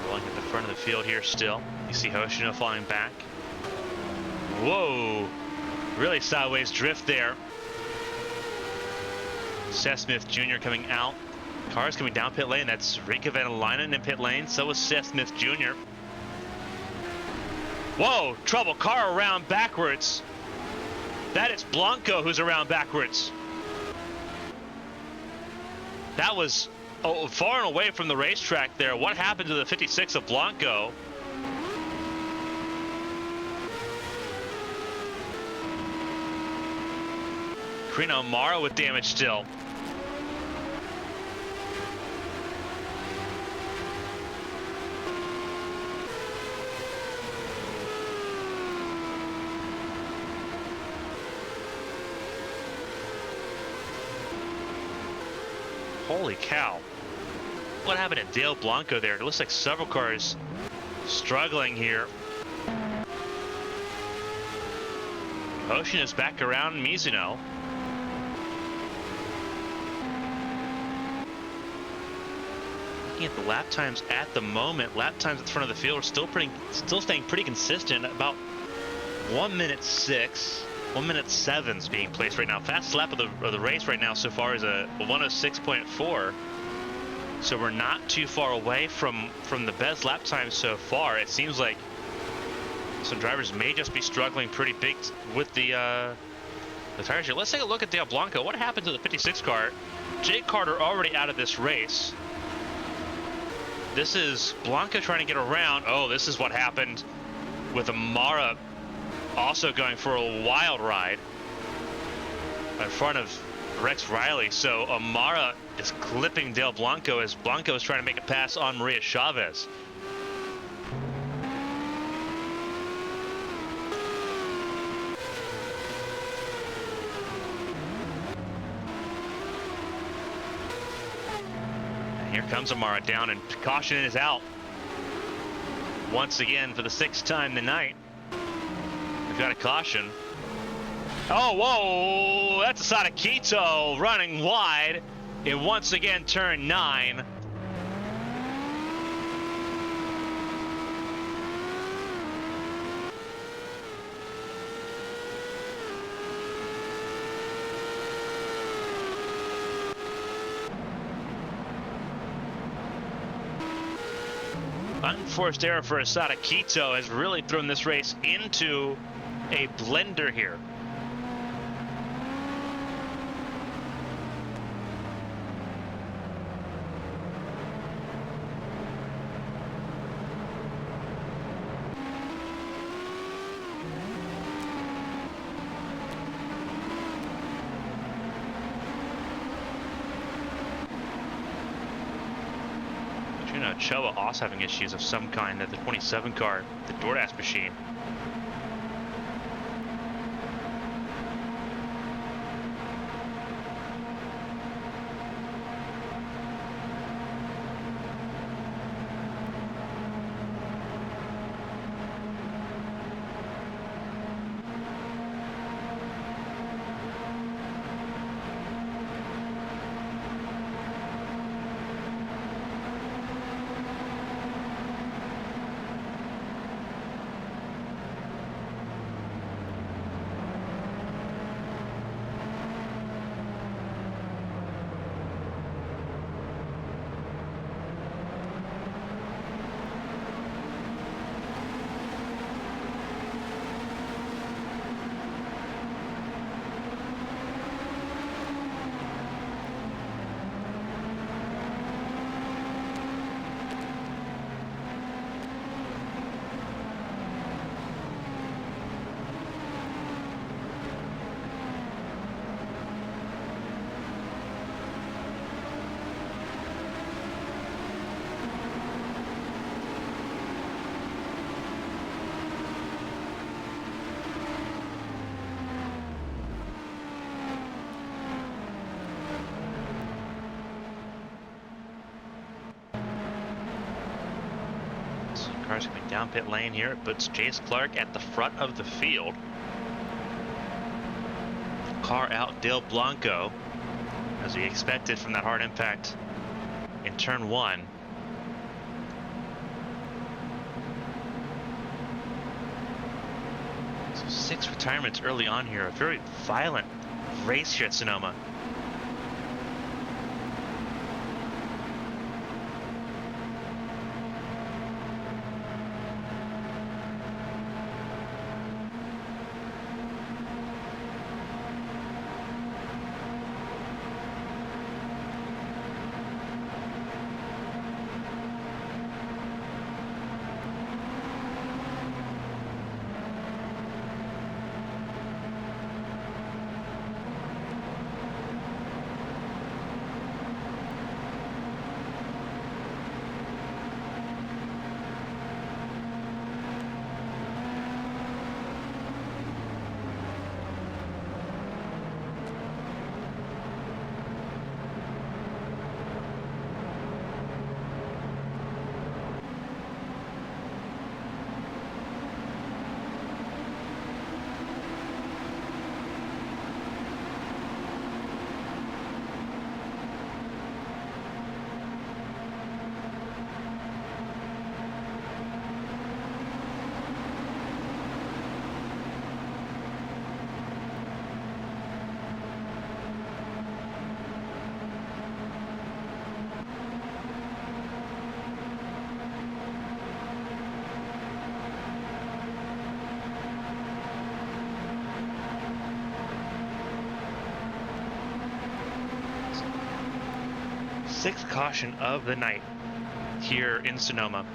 At the front of the field here still. You see Hoshino falling back. Whoa! Really sideways drift there. Seth Smith Jr. coming out. Cars coming down pit lane. That's Rika Venalainen in pit lane. So is Seth Smith Jr. Whoa! Trouble. Car around backwards. That is Blanco who's around backwards. That was far and away from the racetrack there. What happened to the 56 of Blanco? Carino Mara with damage still. Holy cow. What happened to Dale Blanco there? It looks like several cars struggling here. Ocean is back around Mizuno. Looking at the lap times at the moment, lap times at the front of the field are still staying pretty consistent. About 1:06. 1:07 is being placed right now. Fastest lap of the race right now so far is a 1:06.4. So we're not too far away from the best lap time so far. It seems like some drivers may just be struggling pretty big with the tires here. Let's take a look at Dale Blanco. What happened to the 56 car? Jake Carter already out of this race. This is Blanco trying to get around. Oh, this is what happened with Amara also going for a wild ride in front of Rex Riley. So Amara is clipping Dale Blanco as Blanco is trying to make a pass on Maria Chavez. And here comes Amara down, and caution is out once again for the 6th time tonight. We've got a caution. Oh, whoa, that's Asada Quito running wide in once again turn 9. Unforced error for Asada Quito has really thrown this race into a blender here. You know, Choa also having issues of some kind at the 27 car, the DoorDash machine. Cars coming down pit lane here. It puts Jace Clark at the front of the field. Car out Dale Blanco, as we expected from that hard impact in turn 1. So 6 retirements early on here. A very violent race here at Sonoma. Sixth caution of the night here in Sonoma.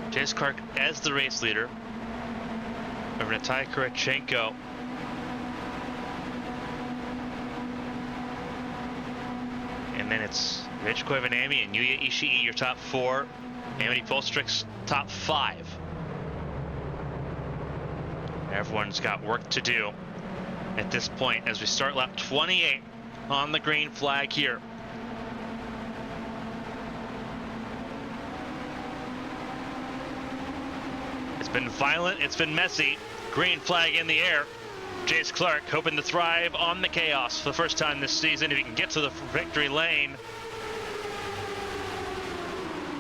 Jace Clark as the race leader over Natai Kurachenko. And then it's Rich Koivanami and Yuya Ishii, your top four. Amity Polstrik's top five. Everyone's got work to do at this point as we start lap 28 on the green flag here. It's been violent, it's been messy. Green flag in the air. Jace Clark hoping to thrive on the chaos for the first time this season. If he can get to the victory lane.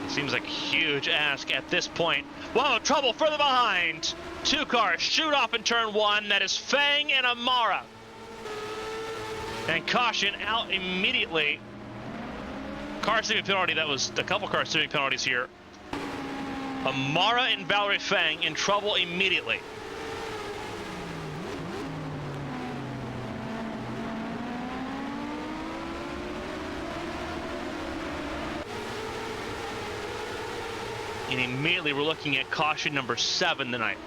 It seems like a huge ask at this point. Whoa, trouble further behind. Two cars shoot off in turn one. That is Fang and Amara. And caution out immediately. Car steering penalty, that was a couple car steering penalties here. Amara and Valerie Fang in trouble immediately. And immediately we're looking at caution number 7 tonight.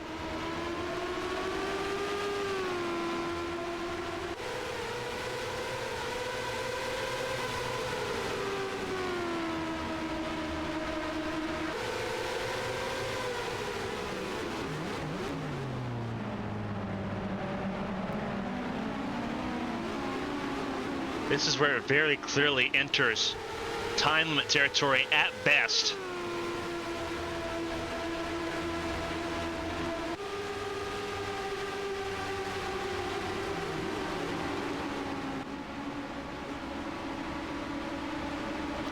This is where it very clearly enters time limit territory at best.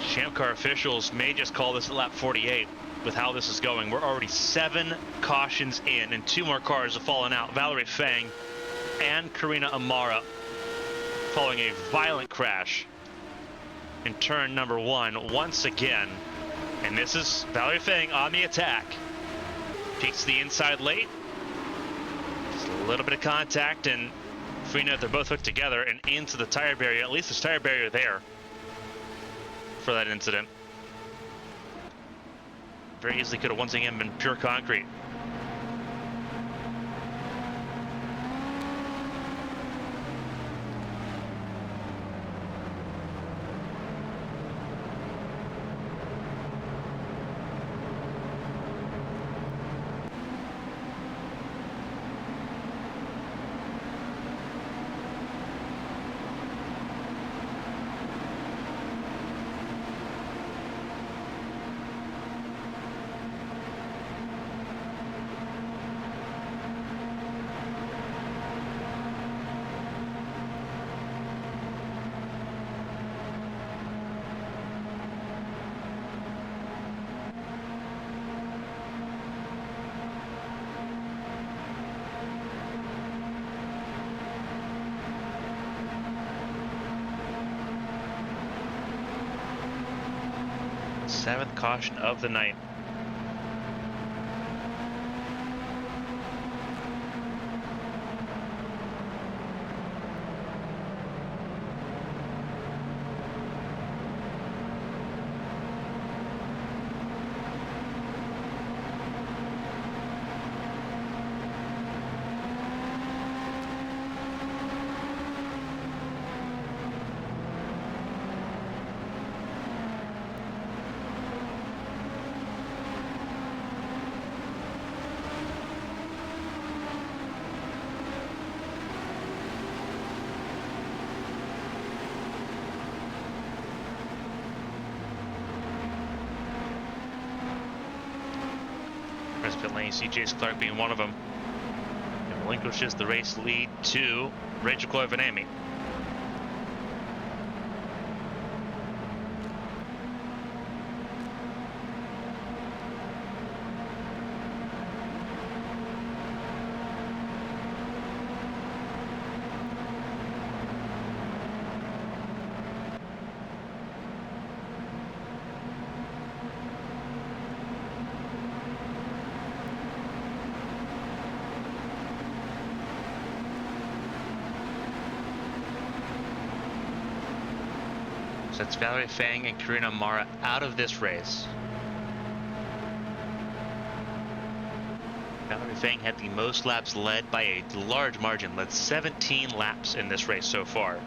Champ Car officials may just call this at lap 48 with how this is going. We're already 7 cautions in and 2 more cars have fallen out. Valerie Fang and Karina Amara following a violent crash in turn number 1 once again. And this is Valerie Fang on the attack. Peeks to the inside late. Just a little bit of contact, and Freenet, they're both hooked together and into the tire barrier. At least there's tire barrier there for that incident. Very easily could have once again been pure concrete. Seventh caution of the night. Pit lane, you see Jace Clark being one of them. It relinquishes the race lead to Rachel Koivanami. So that's Valerie Fang and Karina Mara out of this race. Valerie Fang had the most laps led by a large margin, led 17 laps in this race so far.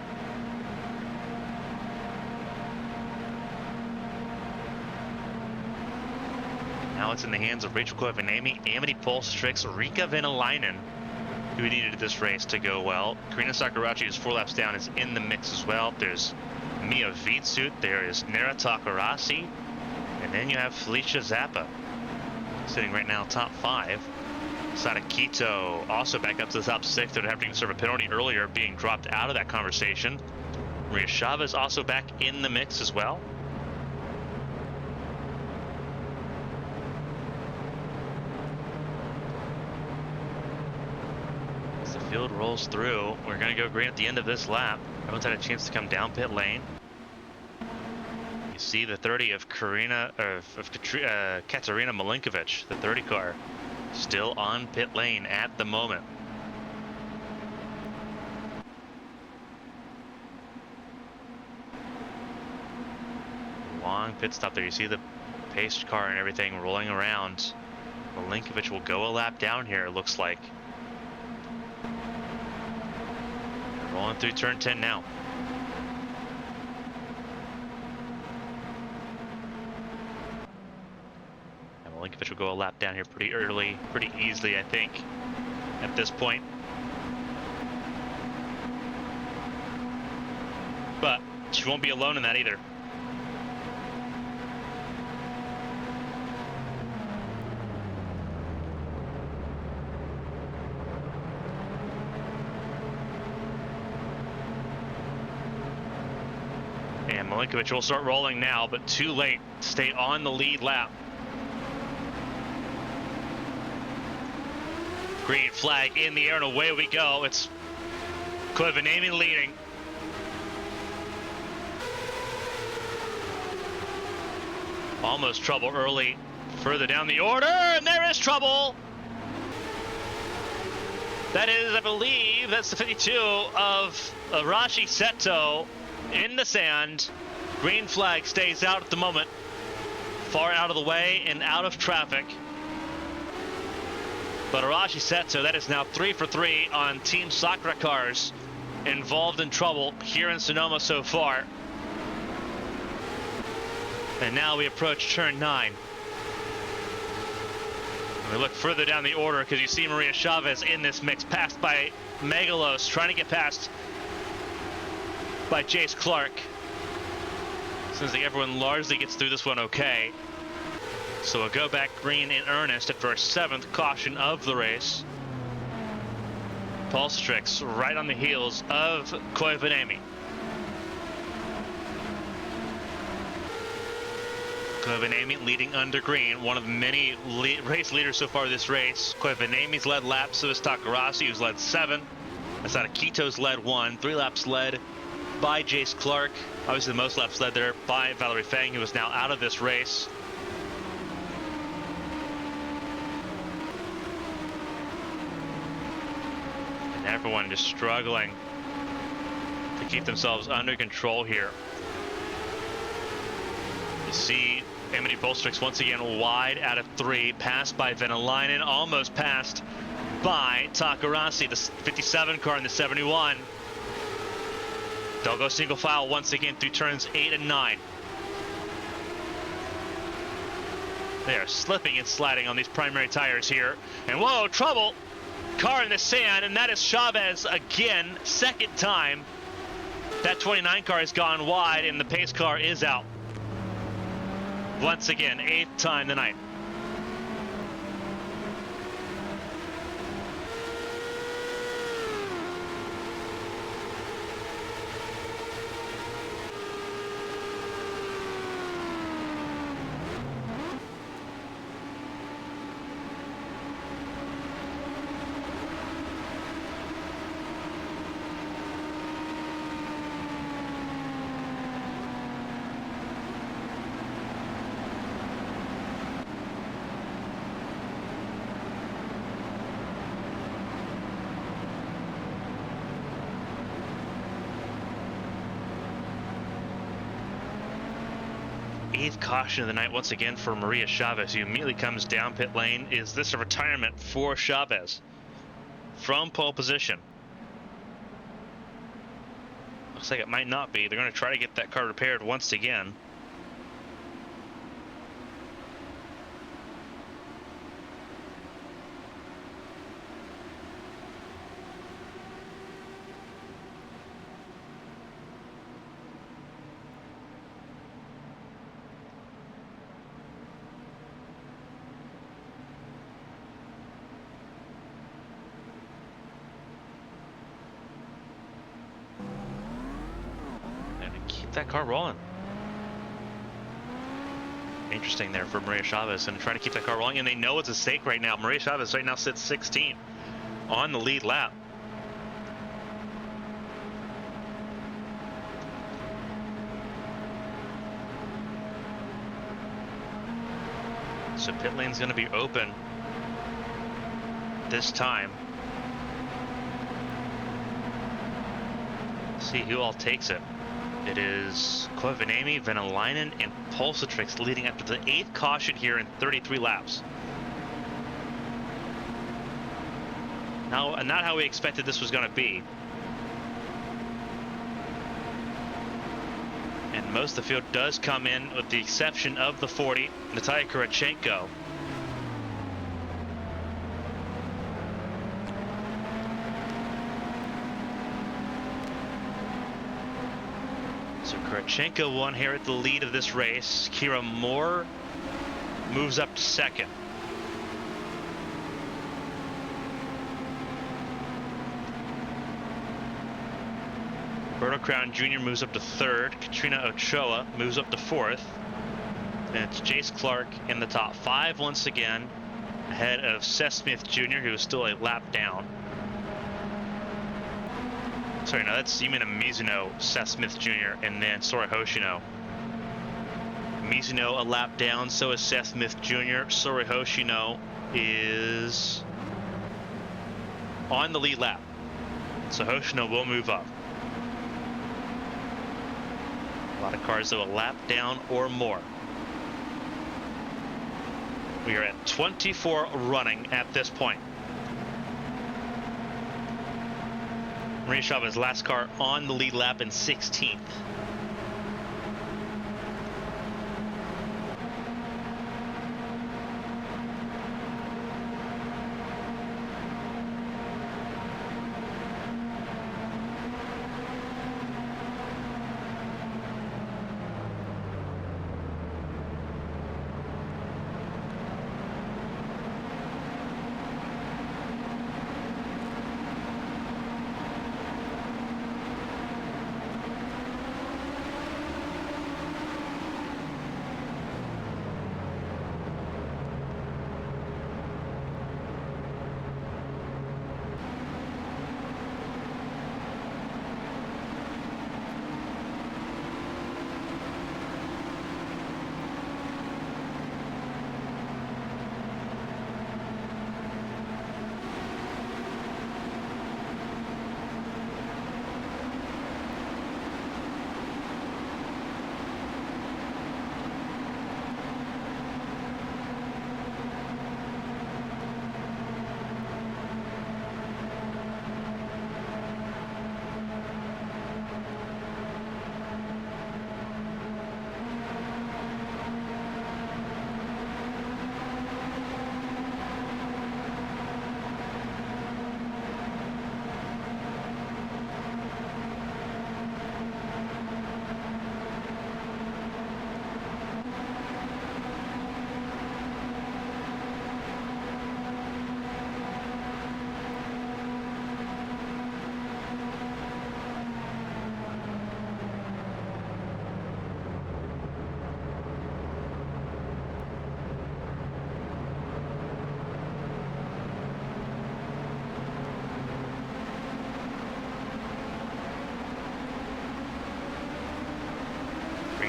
Now it's in the hands of Rachel Koivuniemen, Amity Polstrix, Rika Venäläinen, who needed this race to go well. Karina Sakurachi, who's 4 laps down, is in the mix as well. There's Mia Vitsut, there is Nera Takarasi, and then you have Felicia Zappa, sitting right now top 5. Sadakito also back up to the top 6. They'd have to serve a penalty earlier, being dropped out of that conversation. Maria Chavez also back in the mix as well. As the field rolls through, we're going to go green at the end of this lap. Everyone's had a chance to come down pit lane. You see the 30 of Katerina Malinkovic, the 30 car, still on pit lane at the moment. Long pit stop there. You see the pace car and everything rolling around. Malinkovic will go a lap down here, it looks like. Rolling through turn 10 now. And Malinkovic will go a lap down here pretty early, pretty easily, I think, at this point. But she won't be alone in that either. And Malinkovic will start rolling now, but too late. Stay on the lead lap. Green flag in the air, and away we go. It's Koivuniemen leading. Almost trouble early. Further down the order, and there is trouble. That is, I believe, that's the 52 of Arashi Seto. In the sand. Green flag stays out at the moment. Far out of the way and out of traffic. But Arashi Seto, that is now 3 for 3 on Team Sakura cars involved in trouble here in Sonoma so far. And now we approach turn 9. And we look further down the order because you see Maria Chavez in this mix, passed by Megalos, trying to get past by Jace Clark. Seems like everyone largely gets through this one okay. So we'll go back green in earnest after our 7th caution of the race. Polstrix right on the heels of Koivuniemen. Koivuniemen leading under green, one of the many race leaders so far this race. Koivuniemen's led lap, so is Takarasi, who's led 7. Sadakito's led 1, 3 laps led by Jace Clark. Obviously the most laps led there by Valerie Fang, who is now out of this race. And everyone just struggling to keep themselves under control here. You see Amity Polstrix once again wide out of 3, passed by Venäläinen, almost passed by Takarasi, the 57 car in the 71. They'll go single file once again through turns 8 and 9. They are slipping and sliding on these primary tires here. And whoa, trouble! Car in the sand, and that is Chavez again, 2nd time. That 29 car has gone wide, and the pace car is out. Once again, 8th time tonight. 8th caution of the night once again for Maria Chavez, who immediately comes down pit lane. Is this a retirement for Chavez from pole position? Looks like it might not be. They're going to try to get that car repaired once again. That car rolling. Interesting there for Maria Chavez, and trying to keep that car rolling, and they know it's a stake right now. Maria Chavez right now sits 16th on the lead lap. So pit lane's going to be open this time. Let's see who all takes it. It is Koivuniemen, Venäläinen, and Pulsatrix leading up to the 8th caution here in 33 laps. Now, not how we expected this was going to be. And most of the field does come in, with the exception of the 40, Natalia Kurachenko. So Kurachenko will inherit the lead of this race. Kira Moore moves up to 2nd. Berto Crown Jr. moves up to 3rd. Katrina Ochoa moves up to 4th. And it's Jace Clark in the top 5 once again, ahead of Seth Smith Jr., who is still a lap down. Sorry, no, you mean a Mizuno, Seth Smith Jr., and then Sora Hoshino. Mizuno a lap down, so is Seth Smith Jr. Sora Hoshino is on the lead lap. So Hoshino will move up. A lot of cars that will lap down or more. We are at 24 running at this point. Maria Chavez, last car on the lead lap in 16th.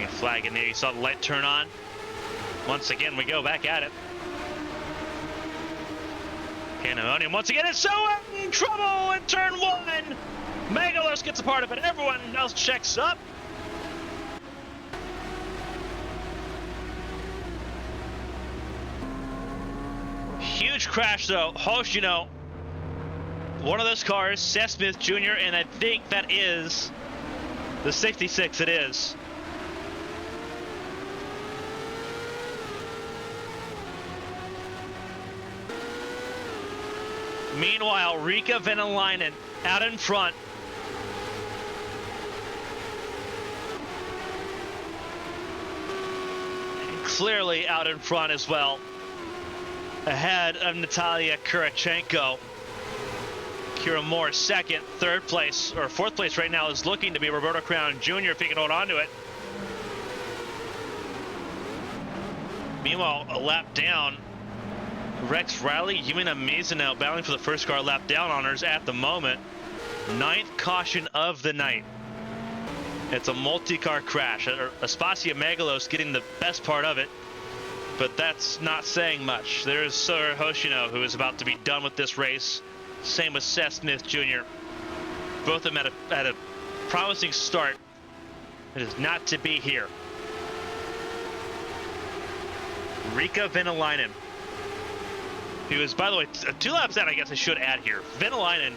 Flag in there. You saw the light turn on. Once again, we go back at it. Pandemonium once again is so in trouble in turn 1. Megalos gets a part of it. Everyone else checks up. Huge crash though. Hoshino, one of those cars, Seth Smith Jr., and I think that is the 66. It is. Meanwhile, Rika Venäläinen out in front. And clearly out in front as well. Ahead of Natalia Kurachenko. Kira Moore second, third place, or fourth place right now is looking to be Roberto Crown Jr. if he can hold on to it. Meanwhile, a lap down, Rex Riley, Yumina Mizunau battling for the first car lap down honors at the moment. 9th caution of the night. It's a multi-car crash. Aspasia Megalos getting the best part of it, but that's not saying much. There's Sir Hoshino, who is about to be done with this race. Same with Seth Smith Jr. Both of them at a promising start. It is not to be here. Rika Venäläinen, who is, by the way, 2 laps out, I guess I should add here. Venäläinen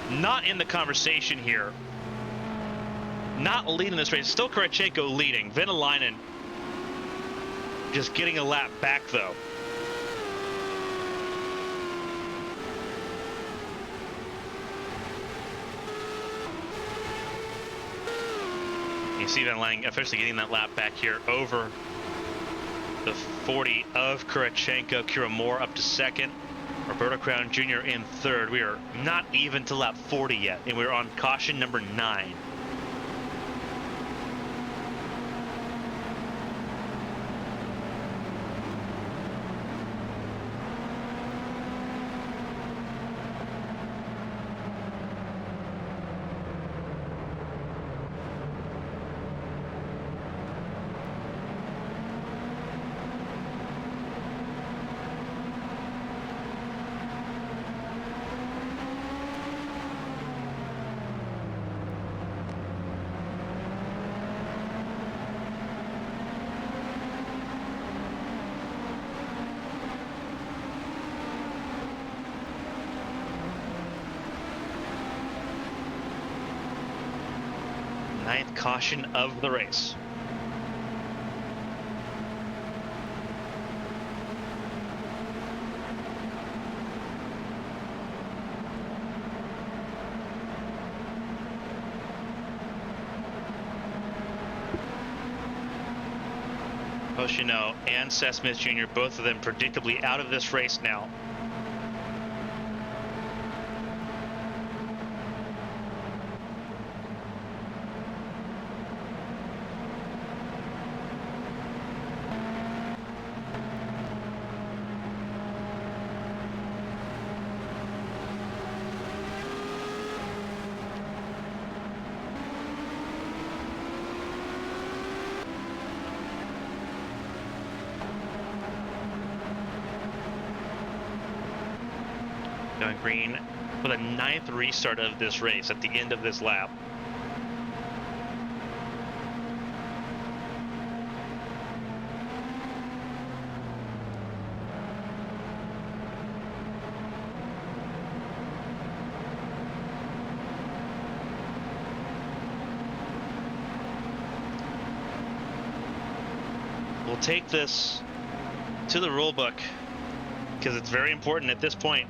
not in the conversation here. Not leading this race. Still Kurachenko leading. Venäläinen just getting a lap back, though. You see Venäläinen officially getting that lap back here over the 40 of Kurachenko. Kira Moore up to second. Roberto Crown Jr. in third. We are not even to lap 40 yet, and we're on caution number 9. Ninth caution of the race. Hoshino and Seth Smith Jr., both of them predictably out of this race now. Going green with a 9th restart of this race at the end of this lap. We'll take this to the rule book because it's very important at this point.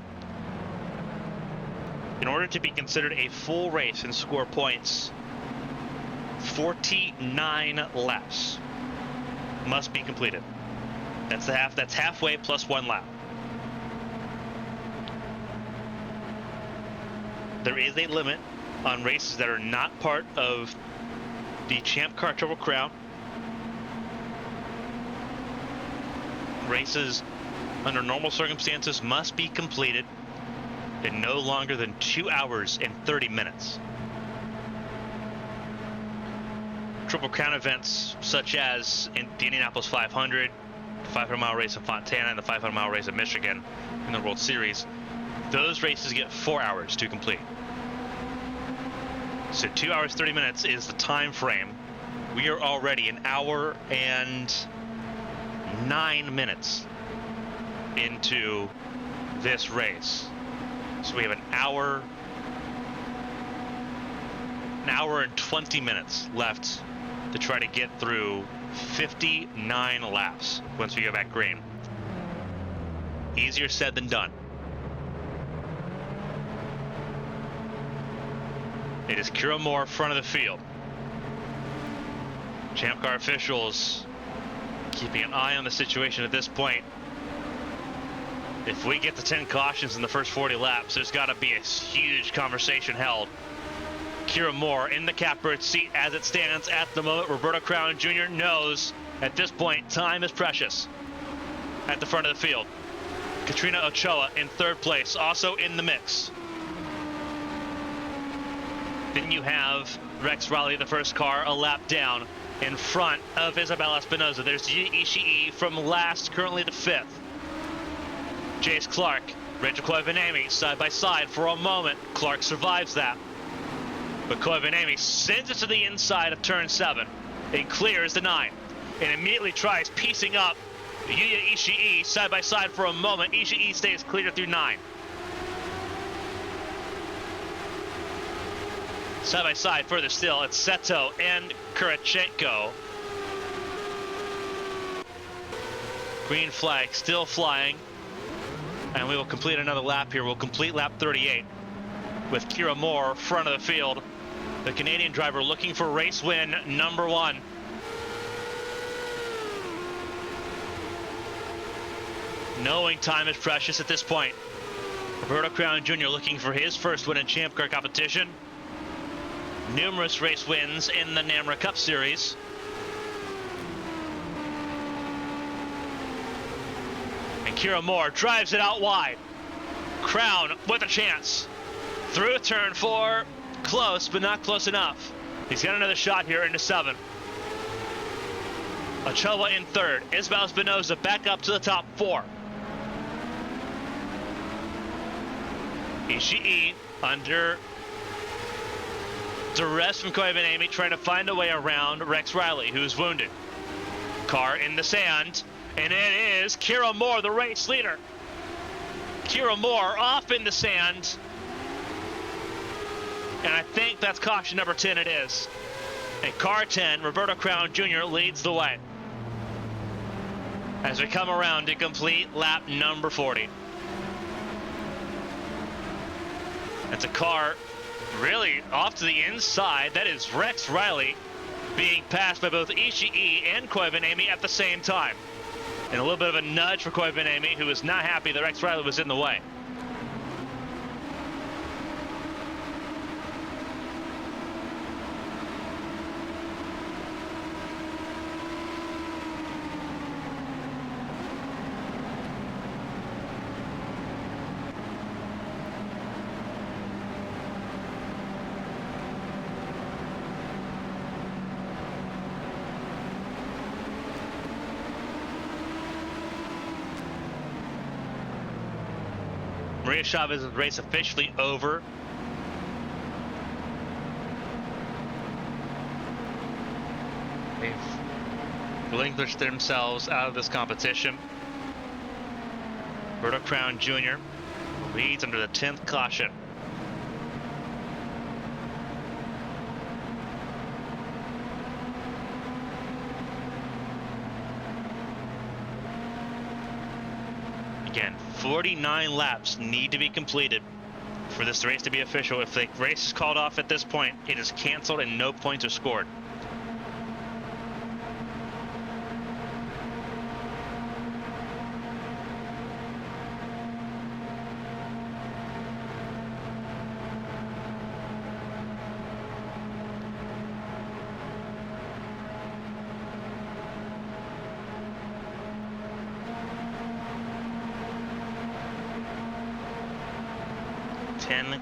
In order to be considered a full race and score points, 49 laps must be completed. That's halfway plus 1 lap. There is a limit on races that are not part of the Champ Car Triple Crown. Races under normal circumstances must be completed in no longer than 2 hours and 30 minutes. Triple Crown events such as in the Indianapolis 500, the 500-mile race in Fontana, and the 500-mile race in Michigan in the World Series, those races get 4 hours to complete. So 2 hours, 30 minutes is the time frame. We are already 1 hour and 9 minutes into this race. So we have an hour and 20 minutes left to try to get through 59 laps once we go back green. Easier said than done. It is Kira Moore, front of the field. Champ Car officials keeping an eye on the situation at this point. If we get to 10 cautions in the first 40 laps, there's got to be a huge conversation held. Kira Moore in the catbird seat as it stands at the moment. Roberto Crown Jr. knows at this point time is precious at the front of the field. Katrina Ochoa in third place, also in the mix. Then you have Rex Riley, the first car, a lap down in front of Isabel Espinoza. There's Yu Ishii from last, currently to fifth. Jace Clark, Rachel Koivanemi, side by side for a moment. Clark survives that. But Koivanemi sends it to the inside of turn 7. It clears the 9. And immediately tries piecing up Yuya Ishii side by side for a moment. Ishii stays clear through 9. Side by side further still, it's Seto and Kurachenko. Green flag still flying. And we will complete another lap here. We'll complete lap 38 with Kira Moore, front of the field. The Canadian driver looking for race win number 1. Knowing time is precious at this point. Roberto Crown Jr. looking for his first win in Champ Car competition. Numerous race wins in the NAMRA Cup Series. And Kira Moore drives it out wide. Crown with a chance. Through turn 4. Close, but not close enough. He's got another shot here into 7. Ochoa in third. Isabel Espinoza back up to the top 4. Ishii under duress from Koivanemi, trying to find a way around Rex Riley, who's wounded. Car in the sand, and it is Kira Moore, the race leader. Kira Moore off in the sand. And I think that's caution number 10, it is. And car 10, Roberto Crown Jr. leads the way as we come around to complete lap number 40. That's a car really off to the inside. That is Rex Riley being passed by both Ishii and Koivanemi at the same time. And a little bit of a nudge for Koivanemi, who was not happy that Rex Riley was in the way. Maria Chavez's race officially over. They've relinquished themselves out of this competition. Roberto Crown Jr. leads under the 10th caution. Again, 49 laps need to be completed for this race to be official. If the race is called off at this point, it is canceled and no points are scored.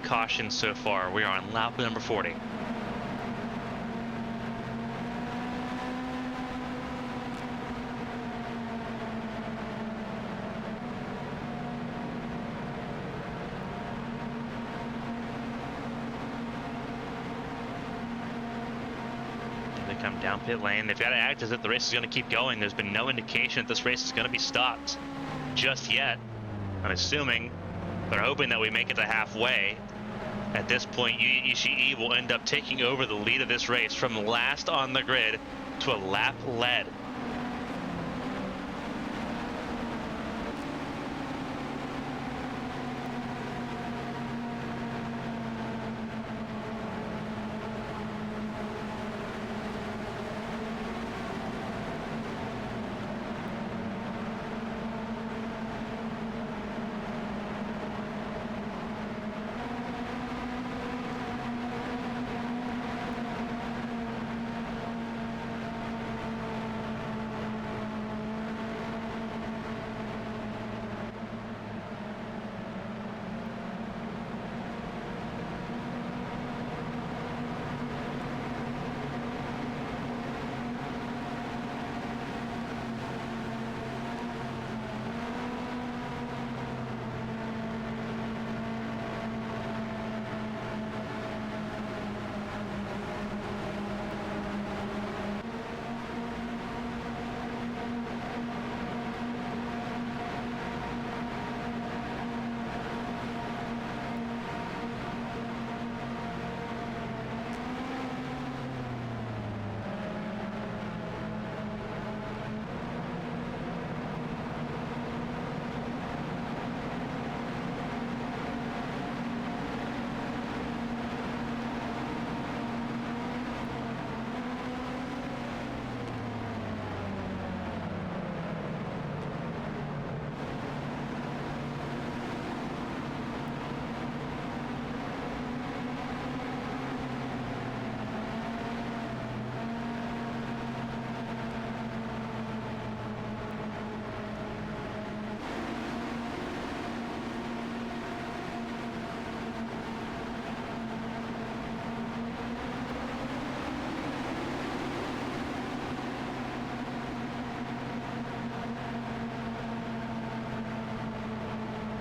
Cautions so far. We are on lap number 40. They come down pit lane. They've got to act as if the race is going to keep going. There's been no indication that this race is going to be stopped just yet. I'm assuming They're hoping that we make it to halfway. At this point, Yu Ishii will end up taking over the lead of this race from last on the grid to a lap led.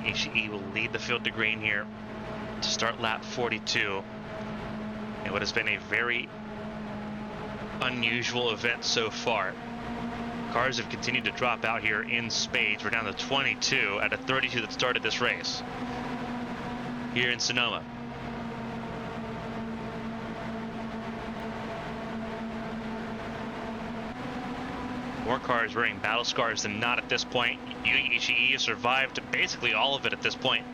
Ishii will lead the field to green here to start lap 42. And what has been a very unusual event so far. Cars have continued to drop out here in spades. We're down to 22 out of 32 that started this race here in Sonoma. More cars wearing battle scars than not at this point. Yu Ishii survived basically all of it at this point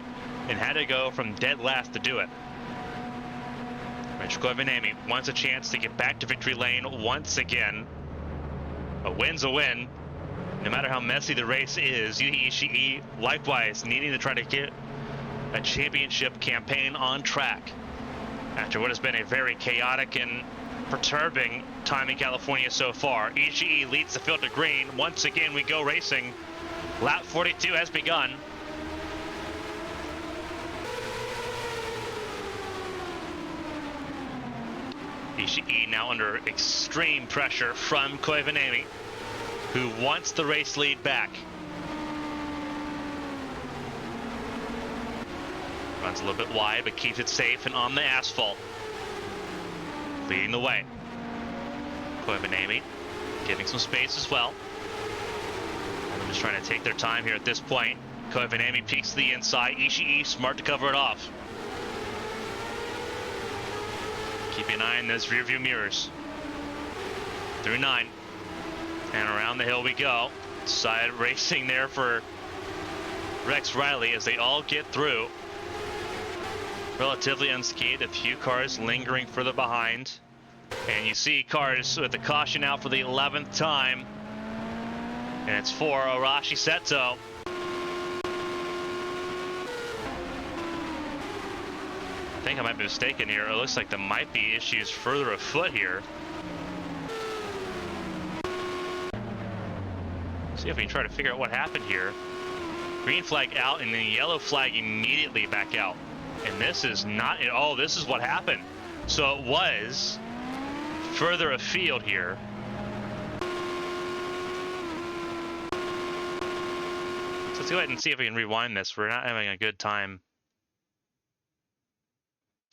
and had to go from dead last to do it. Rich Koivanemi wants a chance to get back to victory lane once again. A win's a win. No matter how messy the race is, Yu Ishii likewise needing to try to get a championship campaign on track after what has been a very chaotic and perturbing time in California so far. Ishii leads the field to green. Once again, we go racing. Lap 42 has begun. Ishii now under extreme pressure from Koivanemi, who wants the race lead back. Runs a little bit wide, but keeps it safe and on the asphalt. Leading the way. Koivanemi giving some space as well. I'm just trying to take their time here at this point. Koivanemi peeks to the inside. Ishii smart to cover it off. Keep an eye on those rear view mirrors. Through 9. And around the hill we go. Side racing there for Rex Riley as they all get through. Relatively unscathed, a few cars lingering further behind. And you see cars with the caution out for the 11th time. And it's for Arashi Seto. I think I might be mistaken here. It looks like there might be issues further afoot here. See if we can try to figure out what happened here. Green flag out and then yellow flag immediately back out. And this is not at all, this is what happened. So it was further afield here. So let's go ahead and see if we can rewind this. We're not having a good time.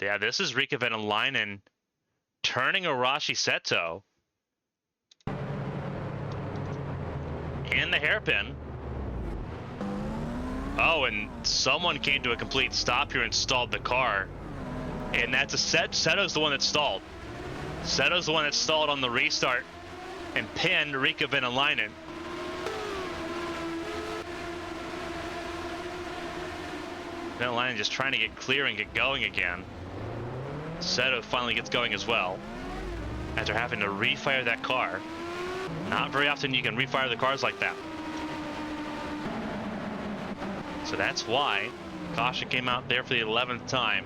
Yeah, this is Riikka Venäläinen turning Arashi Seto in the hairpin. Oh, and someone came to a complete stop here and stalled the car. And that's Seto's the one that stalled. Seto's the one that stalled on the restart and pinned Riikka Venäläinen. Venäläinen just trying to get clear and get going again. Seto finally gets going as well, after having to refire that car. Not very often you can refire the cars like that. So that's why caution came out there for the 11th time.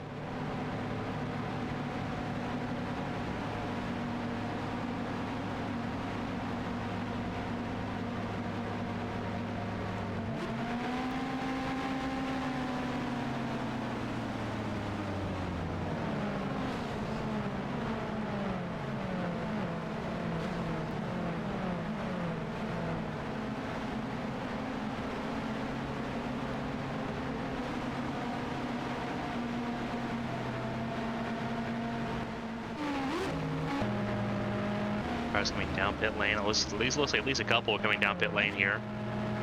Cars coming down pit lane. At least looks like at least a couple are coming down pit lane here.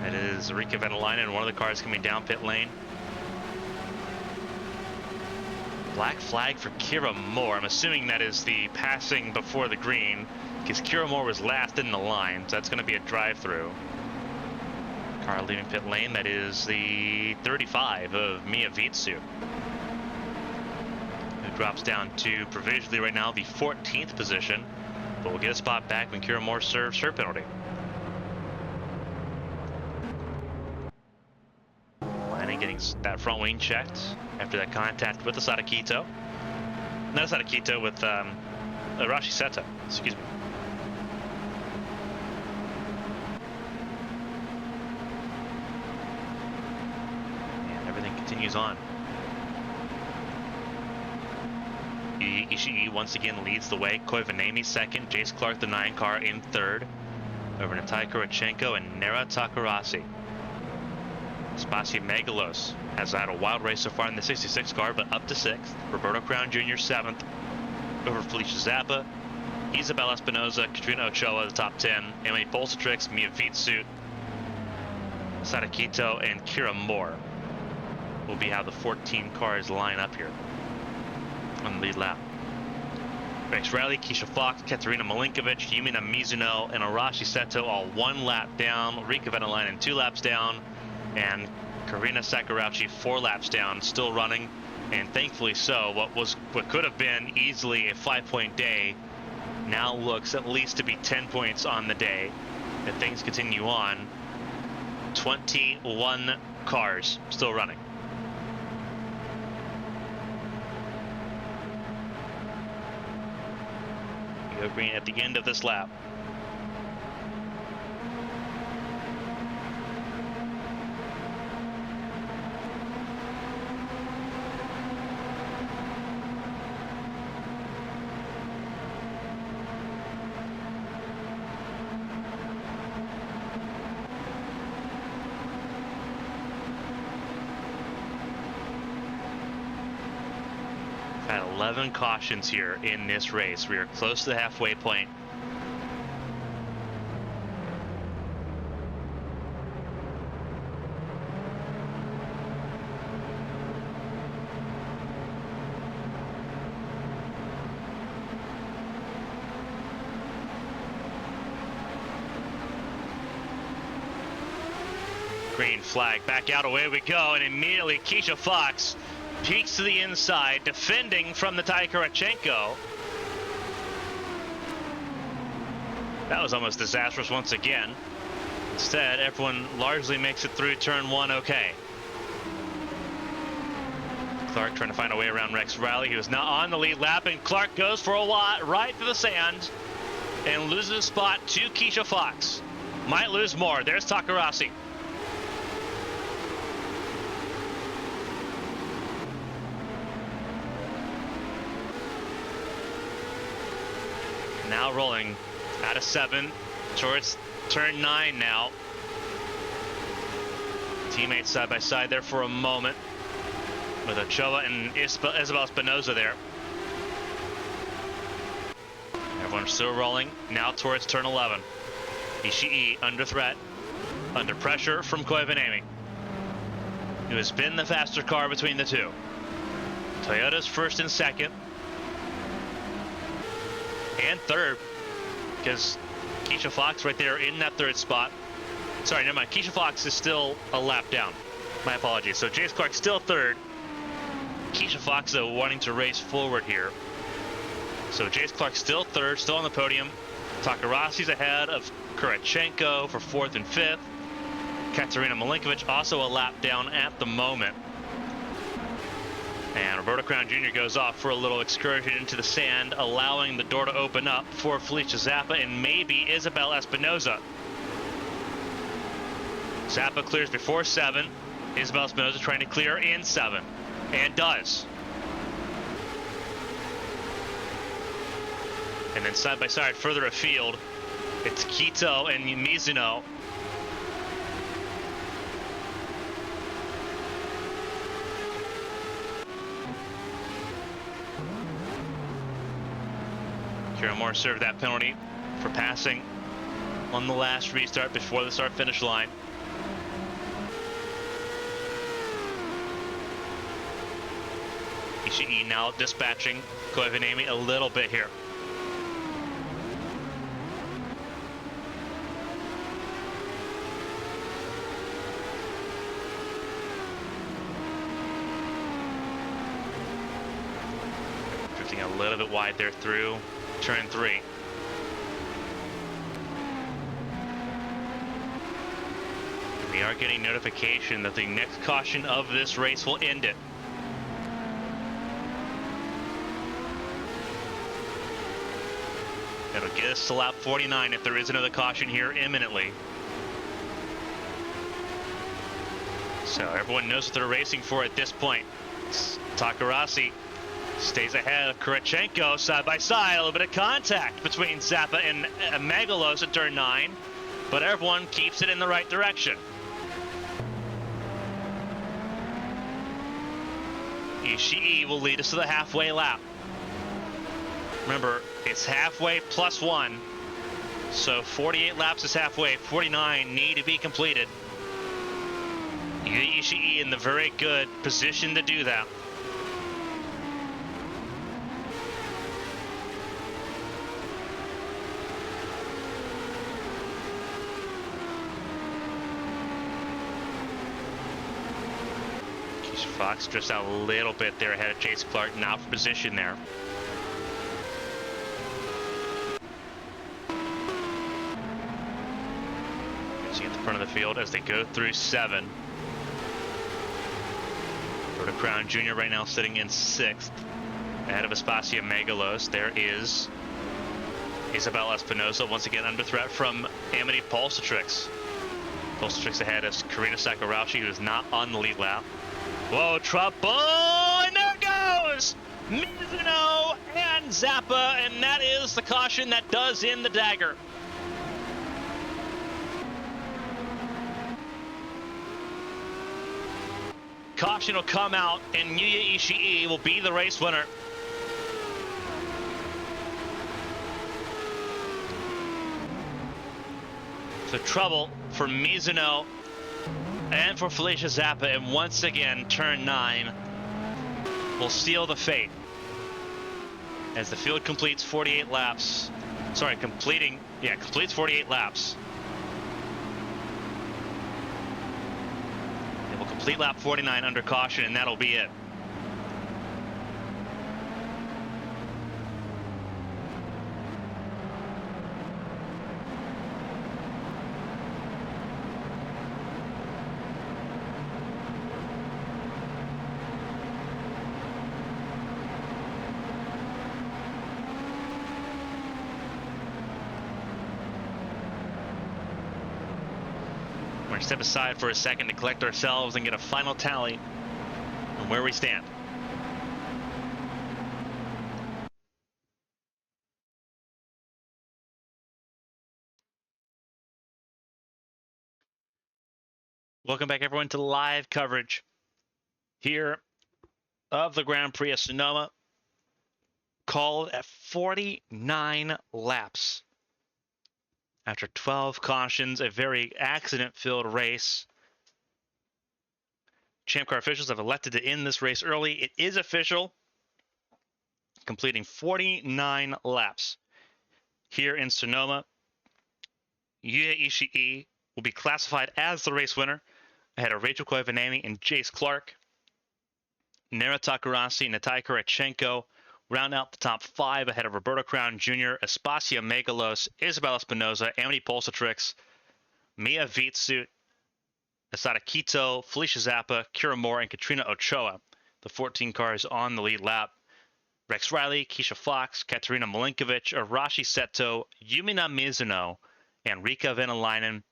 That is Riikka Venäläinen, and one of the cars coming down pit lane. Black flag for Kira Moore. I'm assuming that is the passing before the green, because Kira Moore was last in the line, so that's going to be a drive-through. Car leaving pit lane. That is the 35 of Mia Vitsu, who drops down to provisionally right now the 14th position. But we'll get a spot back when Kira Moore serves her penalty. Lanning getting that front wing checked after that contact with the Sadakito. Not Sadakito, with Arashi Seto, excuse me. And everything continues on. Ishii once again leads the way. Koivanemi second. Jace Clark, the 9 car, in third. Over Natai Kurachenko and Nera Takarasi. Spasi Megalos has had a wild race so far in the 66 car, but up to 6th. Roberto Crown Jr. 7th. Over Felicia Zappa. Isabel Espinoza, Katrina Ochoa, the top 10. Emily Bolsatrix, Mia Vitsu, Sadakito, and Kira Moore will be how the 14 cars line up here on the lead lap. Rex Riley, Keisha Fox, Katerina Malinkovic, Yumina Mizuno, and Arashi Seto all 1 lap down. Riikka Venäläinen 2 laps down, and Karina Sakurauchi 4 laps down, still running, and thankfully so. What could have been easily a 5-point day now looks at least to be 10 points on the day. If things continue on, 21 cars still running. Green at the end of this lap. Had 11 cautions here in this race. We are close to the halfway point. Green flag, back out, away we go, and immediately Keisha Fox peeks to the inside, defending from the Natai Kurachenko. That was almost disastrous once again. Instead, everyone largely makes it through turn 1 okay. Clark trying to find a way around Rex Riley. He was now on the lead lap, and Clark goes for a lot right to the sand and loses a spot to Keisha Fox. Might lose more. There's Takarasi. Now rolling out of 7 towards turn 9 now. Teammates side by side there for a moment with Ochoa and Isabel Espinoza there. Everyone's still rolling now towards turn 11. Ishii under threat, under pressure from Koivanemi. who has been the faster car between the two. Toyota's first and second. And third, because Keisha Fox right there in that third spot. Sorry, never mind. Keisha Fox is still a lap down. My apologies. So Jace Clark still third. Keisha Fox, though, wanting to race forward here. So Jace Clark still third, still on the podium. Takarassi's ahead of Kurachenko for fourth and fifth. Katerina Milinkovic also a lap down at the moment. And Roberto Crown Jr. goes off for a little excursion into the sand, allowing the door to open up for Felicia Zappa and maybe Isabel Espinoza. Zappa clears before 7. Isabel Espinoza trying to clear in 7. And does. And then side by side further afield, it's Quito and Mizuno. Kira Moore served that penalty for passing on the last restart before the start-finish line. Ishii now dispatching Koivanemi a little bit here. Drifting a little bit wide there through turn 3. We are getting notification that the next caution of this race will end it. It'll get us to lap 49 if there is another caution here imminently. So everyone knows what they're racing for at this point. Takarasi stays ahead of Kurachenko side by side. A little bit of contact between Zappa and Magalos at turn 9, but everyone keeps it in the right direction. Ishii will lead us to the halfway lap. Remember, it's halfway plus 1, so 48 laps is halfway. 49 need to be completed. Yuya Ishii in the very good position to do that. Fox drifts out a little bit there ahead of Jace Clark, now for position there. See at the front of the field as they go through 7. Roberto Crown Jr. right now sitting in 6th. Ahead of Aspasia Megalos, there is Isabel Espinoza, once again under threat from Amity Pulsatrix. Pulsatrix ahead of Karina Sakurauchi, who is not on the lead lap. Whoa, trouble, and there it goes! Mizuno and Zappa, and that is the caution that does in the dagger. Caution will come out, and Yuya Ishii will be the race winner. So trouble for Mizuno and for Felicia Zappa, and once again, turn 9 will seal the fate as the field completes 48 laps. Sorry, completes 48 laps. It will complete lap 49 under caution, and that'll be it. We're going to step aside for a second to collect ourselves and get a final tally on where we stand. Welcome back, everyone, to live coverage here of the Grand Prix of Sonoma, called at 49 laps. After 12 cautions, a very accident-filled race. Champ Car officials have elected to end this race early. It is official, completing 49 laps here in Sonoma. Yuya Ishii will be classified as the race winner ahead of Rachel Koivanami and Jace Clark. Nara Takarasi and Natai Kurachenko round out the top 5 ahead of Roberto Crown Jr., Espacia Megalos, Isabella Espinoza, Amity Polsatrix, Mia Vitsut, Asada Quito, Felicia Zappa, Kira Moore, and Katrina Ochoa. The 14 cars on the lead lap. Rex Riley, Keisha Fox, Katerina Malinkovic, Arashi Seto, Yumina Mizuno, and Rika Venalainen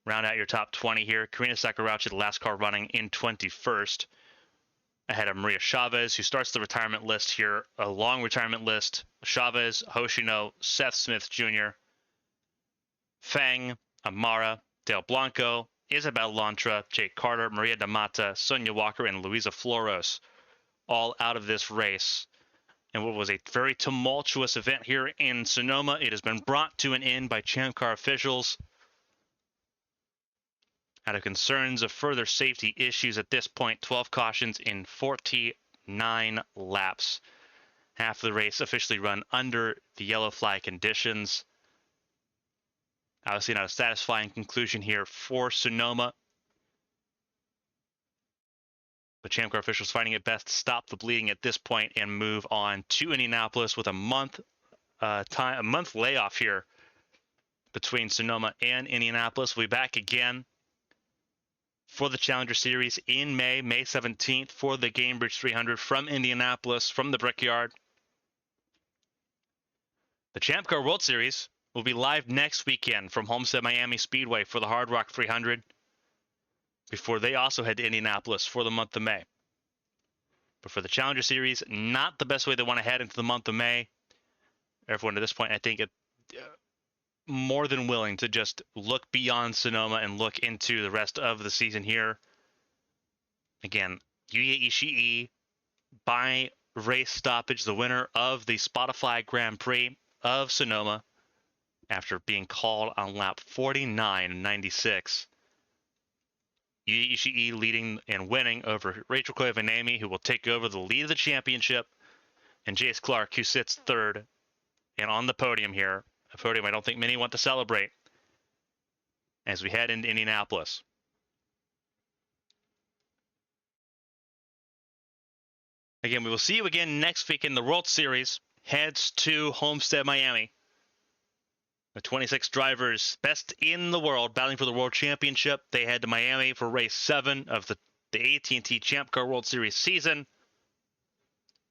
round out your top 20 here. Karina Sakurauchi, the last car running in 21st, ahead of Maria Chavez, who starts the retirement list here. A long retirement list. Chavez, Hoshino, Seth Smith Jr., Fang, Amara, Dale Blanco, Isabel Lantra, Jake Carter, Maria Damata, Sonia Walker, and Luisa Floros, all out of this race. And what was a very tumultuous event here in Sonoma, it has been brought to an end by Champ Car officials out of concerns of further safety issues. At this point, 12 cautions in 49 laps. Half of the race officially run under the yellow flag conditions. Obviously not a satisfying conclusion here for Sonoma. But Champ Car officials finding it best to stop the bleeding at this point and move on to Indianapolis with a month layoff here between Sonoma and Indianapolis. We'll be back again for the Challenger Series in May 17th for the Gamebridge 300 from Indianapolis, from the Brickyard. The Champ Car World Series will be live next weekend from Homestead Miami Speedway for the Hard Rock 300 before they also head to Indianapolis for the month of May. But for the Challenger Series, not the best way they want to head into the month of May. Everyone at this point, I think, more than willing to just look beyond Sonoma and look into the rest of the season here. Again, Yuya Ishii, by race stoppage, the winner of the Spotify Grand Prix of Sonoma after being called on lap 49.96. Yuya Ishii leading and winning over Rachel Koivanami, who will take over the lead of the championship, and Jace Clark, who sits third and on the podium here. A podium I don't think many want to celebrate as we head into Indianapolis. Again, we will see you again next week in the World Series. Heads to Homestead, Miami. The 26 drivers best in the world battling for the World Championship. They head to Miami for race 7 of the AT&T Champ Car World Series season.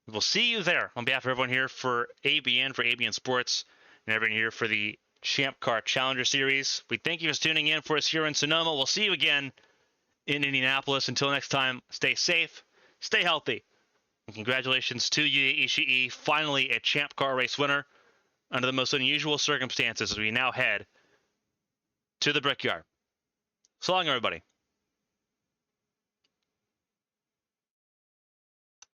We'll see you there. On behalf of everyone here for ABN Sports, and everyone here for the Champ Car Challenger Series, we thank you for tuning in for us here in Sonoma. We'll see you again in Indianapolis. Until next time, stay safe, stay healthy, and congratulations to Yuya Ishii, finally a Champ Car race winner under the most unusual circumstances as we now head to the Brickyard. So long, everybody.